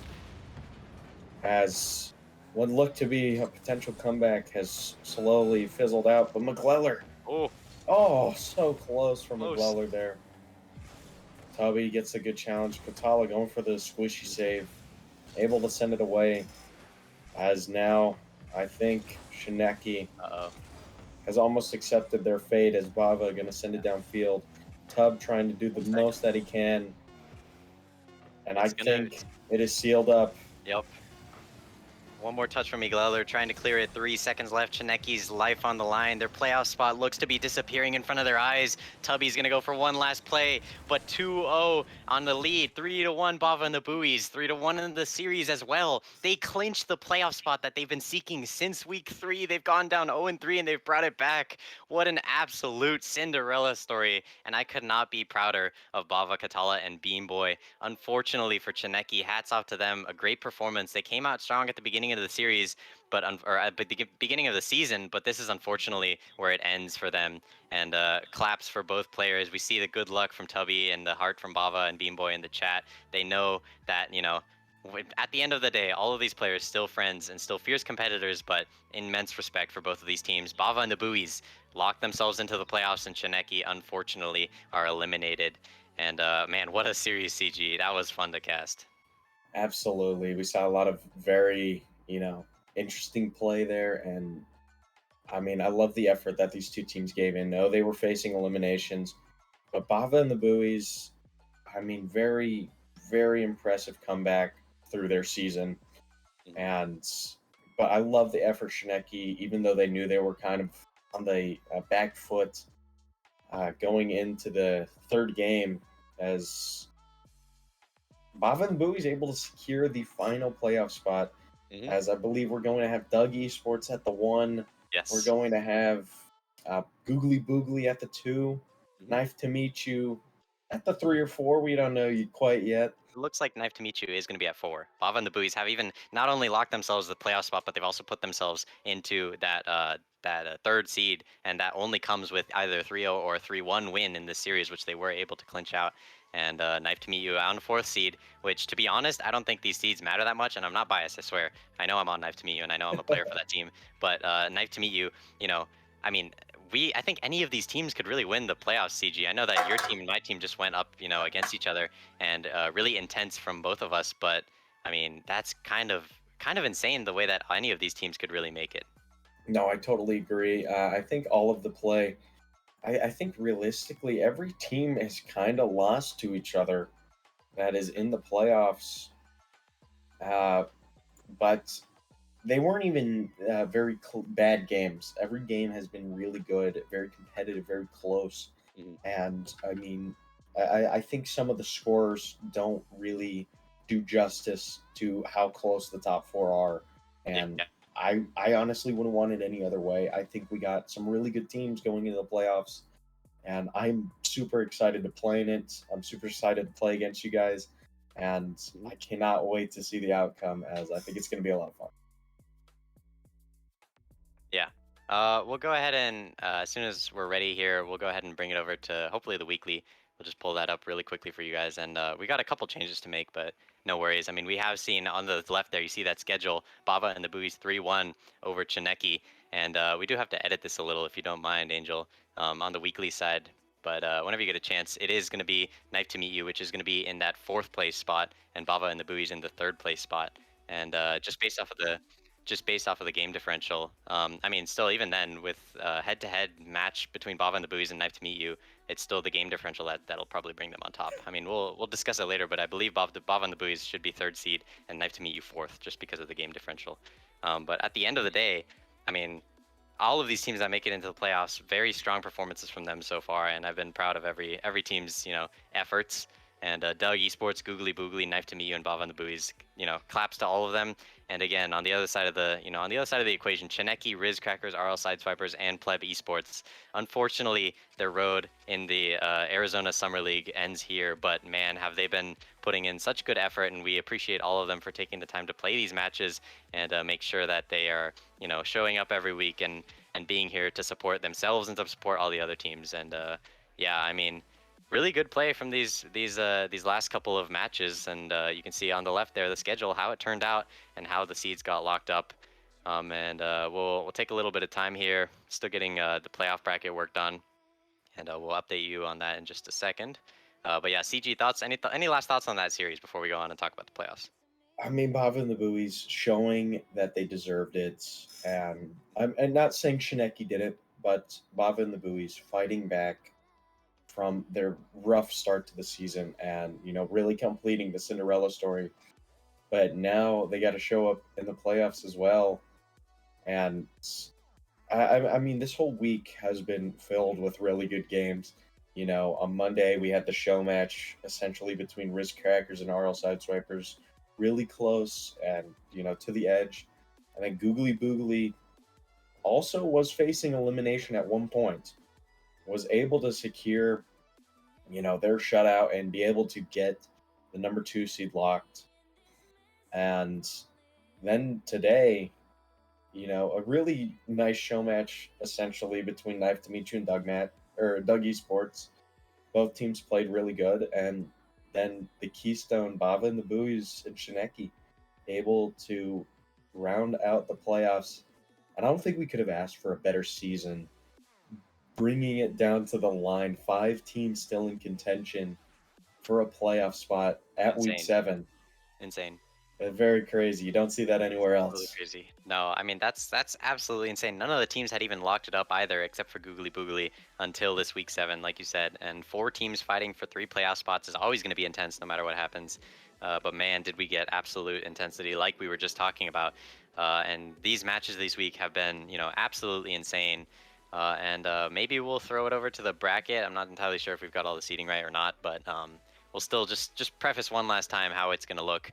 As what looked to be a potential comeback has slowly fizzled out. But McGleller, Oh, so close from Close. McGleller there. Tubby gets a good challenge. Katala going for the squishy save. Able to send it away. As now, I think Shineki uh-oh. has almost accepted their fate as Bava going to send it downfield. Tub trying to do the most that he can. And I think it is sealed up. Yep. One more touch from Miguel. Trying to clear it. 3 seconds left. Chineki's life on the line. Their playoff spot looks to be disappearing in front of their eyes. Tubby's going to go for one last play, but 2-0 on the lead. 3-1 Bava and the Buoys. 3-1 in the series as well. They clinched the playoff spot that they've been seeking since week 3. They've gone down 0-3 and they've brought it back. What an absolute Cinderella story. And I could not be prouder of Bava, Katala, and Beam Boy. Unfortunately for Chineki, hats off to them. A great performance. They came out strong at the beginning of the series, but or at the beginning of the season. But this is unfortunately where it ends for them. And claps for both players. We see the good luck from Tubby and the heart from Bava and Beam Boy in the chat. They know that at the end of the day, all of these players still friends and still fierce competitors, but immense respect for both of these teams. Bava and the Buoys locked themselves into the playoffs, and Chineki, unfortunately, are eliminated. And man, what a series, CG. That was fun to cast. Absolutely. We saw a lot of very, interesting play there. And I mean, I love the effort that these two teams gave in. No, they were facing eliminations, but Bava and the Buoys, I mean, very, very impressive comeback through their season. And, but I love the effort, Shineki, even though they knew they were kind of on the back foot going into the third game, as Bava and Buoys able to secure the final playoff spot. As I believe we're going to have Doug Esports at the 1. Yes. We're going to have Googly Boogly at the 2. Knife to Meet You at the 3 or 4. We don't know quite yet. It looks like Knife to Meet You is going to be at 4. Bava and the Buoys have even not only locked themselves the playoff spot, but they've also put themselves into that third seed, and that only comes with either 3-0 or 3-1 win in this series, which they were able to clinch out. And Knife to Meet You on 4th seed, which, to be honest, I don't think these seeds matter that much, and I'm not biased, I swear. I know I'm on Knife to Meet You, and I know I'm a player for that team, but Knife to Meet You, I mean, I think any of these teams could really win the playoffs, CG. I know that your team and my team just went up, against each other, and really intense from both of us, but I mean, that's kind of insane the way that any of these teams could really make it. No, I totally agree. I think all of the play, I think realistically, every team has kind of lost to each other that is in the playoffs. But they weren't even very bad games. Every game has been really good, very competitive, very close. And I mean, I think some of the scores don't really do justice to how close the top 4 are. And Yeah. I honestly wouldn't want it any other way. I think we got some really good teams going into the playoffs, and I'm super excited to play in it. I'm super excited to play against you guys, and I cannot wait to see the outcome, as I think it's going to be a lot of fun. Yeah. We'll go ahead and as soon as we're ready here, we'll go ahead and bring it over to hopefully the weekly. We'll just pull that up really quickly for you guys, and we got a couple changes to make, but no worries. I mean, we have seen on the left there, you see that schedule, Bava and the Buoys 3-1 over Chineki, and we do have to edit this a little if you don't mind, Angel, on the weekly side. But whenever you get a chance, it is going to be Knife to Meet You, which is going to be in that 4th place spot, and Bava and the Buoys in the 3rd place spot. And just based off of the game differential. I mean, still, even then, with head-to-head match between Bava and the Buoys and Knife to Meet You, it's still the game differential that'll probably bring them on top. I mean, we'll discuss it later, but I believe Bava and the Buoys should be 3rd seed and Knife to Meet You 4th, just because of the game differential. But at the end of the day, I mean, all of these teams that make it into the playoffs, very strong performances from them so far, and I've been proud of every team's efforts. And Doug Esports, Googly Boogly, Knife to Meet You, and Bob on the Buoys, claps to all of them. And again, on the other side of the equation, Chineki, Riz Crackers, RL Sideswipers, and Pleb Esports. Unfortunately, their road in the Arizona Summer League ends here, but man, have they been putting in such good effort, and we appreciate all of them for taking the time to play these matches and make sure that they are, showing up every week and being here to support themselves and to support all the other teams. And yeah, I mean, really good play from these last couple of matches, and you can see on the left there the schedule, how it turned out, and how the seeds got locked up. And we'll take a little bit of time here, still getting the playoff bracket work done, and we'll update you on that in just a second. But yeah, CG thoughts? Any last thoughts on that series before we go on and talk about the playoffs? I mean, Bava and the Buoys showing that they deserved it, and I'm not saying Shineki did it, but Bava and the Buoys fighting back from their rough start to the season, and really completing the Cinderella story. But now they got to show up in the playoffs as well, and I mean, this whole week has been filled with really good games. On Monday we had the show match essentially between Risk Crackers and RL Sideswipers, really close and to the edge. And then Googly Boogly also was facing elimination at one point, was able to secure their shutout and be able to get the number 2 seed locked. And then today, a really nice show match essentially between Knife to Meet You and Doug Esports. Both teams played really good, and then the Keystone, Bava and the Buoys and Shineki able to round out the playoffs. And I don't think we could have asked for a better season. Bringing it down to the line, 5 teams still in contention for a playoff spot at week Insane. 7. Insane. Very crazy. You don't see that anywhere Really else. crazy. No, I mean that's absolutely insane. None of the teams had even locked it up either, except for Googly Boogly until this week 7, like you said. And 4 teams fighting for 3 playoff spots is always going to be intense, no matter what happens. But man, did we get absolute intensity, like we were just talking about. And these matches this week have been, absolutely insane. And maybe we'll throw it over to the bracket. I'm not entirely sure if we've got all the seating right or not, but we'll still just preface one last time how it's going to look.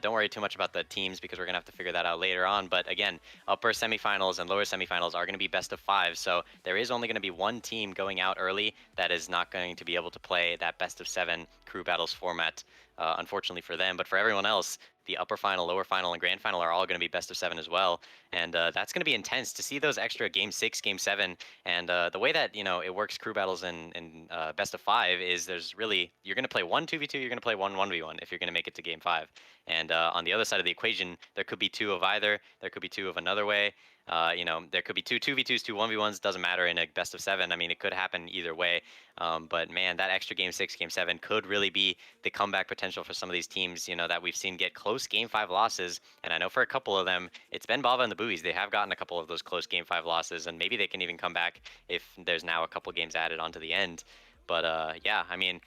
Don't worry too much about the teams because we're going to have to figure that out later on. But again, upper semifinals and lower semifinals are going to be best of 5. So there is only going to be one team going out early that is not going to be able to play that best of 7 crew battles format, unfortunately for them. But for everyone else, the upper final, lower final, and grand final are all going to be best of 7 as well. And that's going to be intense to see those extra game 6, game 7. And the way that, it works crew battles in best of 5 is you're going to play 1 2v2, you're going to play 1 1v1 if you're going to make it to game 5. And on the other side of the equation, there could be 2 of either. There could be 2 of another way. There could be 2 2v2s, 2 1v1s. Doesn't matter in a best of 7. I mean, it could happen either way. But man, that extra game 6, game 7 could really be the comeback potential for some of these teams, that we've seen get close game 5 losses. And I know for a couple of them, it's been Bava and the Buoys. They have gotten a couple of those close game 5 losses, and maybe they can even come back if there's now a couple games added onto the end. But yeah, I mean,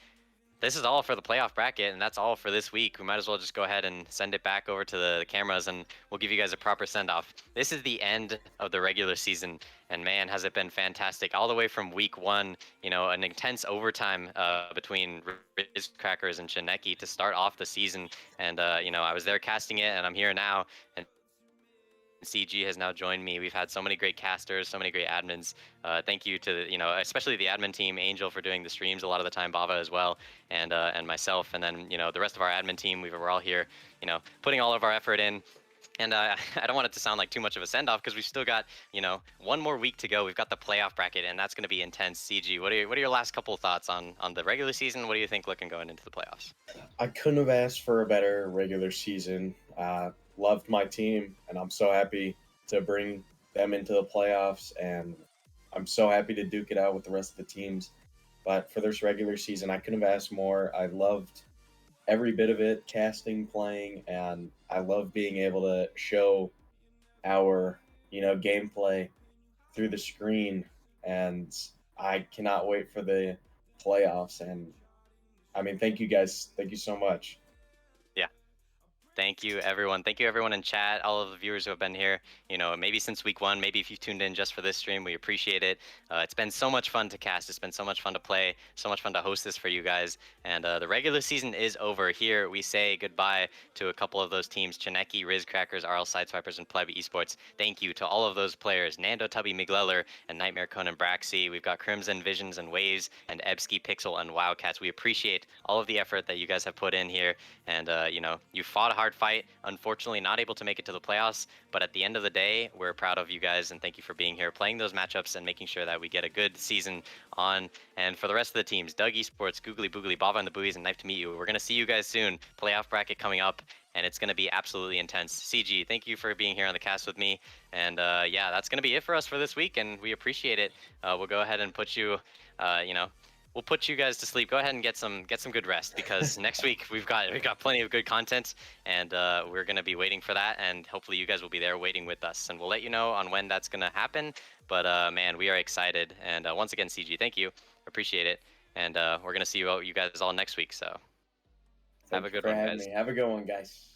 this is all for the playoff bracket, and that's all for this week. We might as well just go ahead and send it back over to the cameras, and we'll give you guys a proper send-off. This is the end of the regular season, and man, has it been fantastic. All the way from week 1, an intense overtime between Riz Crackers and Chineki to start off the season. And, I was there casting it, and I'm here now. And CG has now joined me. We've had so many great casters, so many great admins. Thank you to especially the admin team, Angel for doing the streams a lot of the time, Bava as well, and myself, and then the rest of our admin team. We're all here, putting all of our effort in. And I don't want it to sound like too much of a send off because we've still got one more week to go. We've got the playoff bracket, and that's going to be intense. CG, what are your last couple of thoughts on the regular season? What do you think looking going into the playoffs? I couldn't have asked for a better regular season. Loved my team, and I'm so happy to bring them into the playoffs, and I'm so happy to duke it out with the rest of the teams. But for this regular season, I couldn't have asked more. I loved every bit of it, casting, playing, and I love being able to show our, gameplay through the screen. And I cannot wait for the playoffs. And I mean, thank you guys. Thank you so much. Yeah. Thank you, everyone. Thank you, everyone in chat, all of the viewers who have been here. You know, maybe since week one, maybe if you tuned in just for this stream, we appreciate it. It's been so much fun to cast. It's been so much fun to play, so much fun to host this for you guys. And the regular season is over. Here, we say goodbye to a couple of those teams, Chineki, Riz Crackers, RL Sideswipers, and Pleb Esports. Thank you to all of those players, Nando Tubby Migleller and Nightmare Conan Braxy. We've got Crimson, Visions, and Waves, and Ebsky, Pixel, and Wildcats. We appreciate all of the effort that you guys have put in here. And, you know, you fought a hard fight. Unfortunately, not able to make it to the playoffs. But at the end of the day, we're proud of you guys. And thank you for being here, playing those matchups, and making sure that we get a good season on. And for the rest of the teams, Doug Esports, Googly Boogly, Bava and the Buoys, and Knife to meet you. We're going to see you guys soon. Playoff bracket coming up. And it's going to be absolutely intense. CG, thank you for being here on the cast with me. And yeah, that's going to be it for us for this week. And we appreciate it. We'll go ahead and put you, you know, we'll put you guys to sleep. Go ahead and get some good rest, because next week we've got plenty of good content, and we're gonna be waiting for that, and hopefully you guys will be there waiting with us, and we'll let you know on when that's gonna happen. But man, we are excited, and once again, CG, thank you, appreciate it, and we're gonna see you guys all next week. So have Thank a you good for one, having guys. me. Have a good one, guys.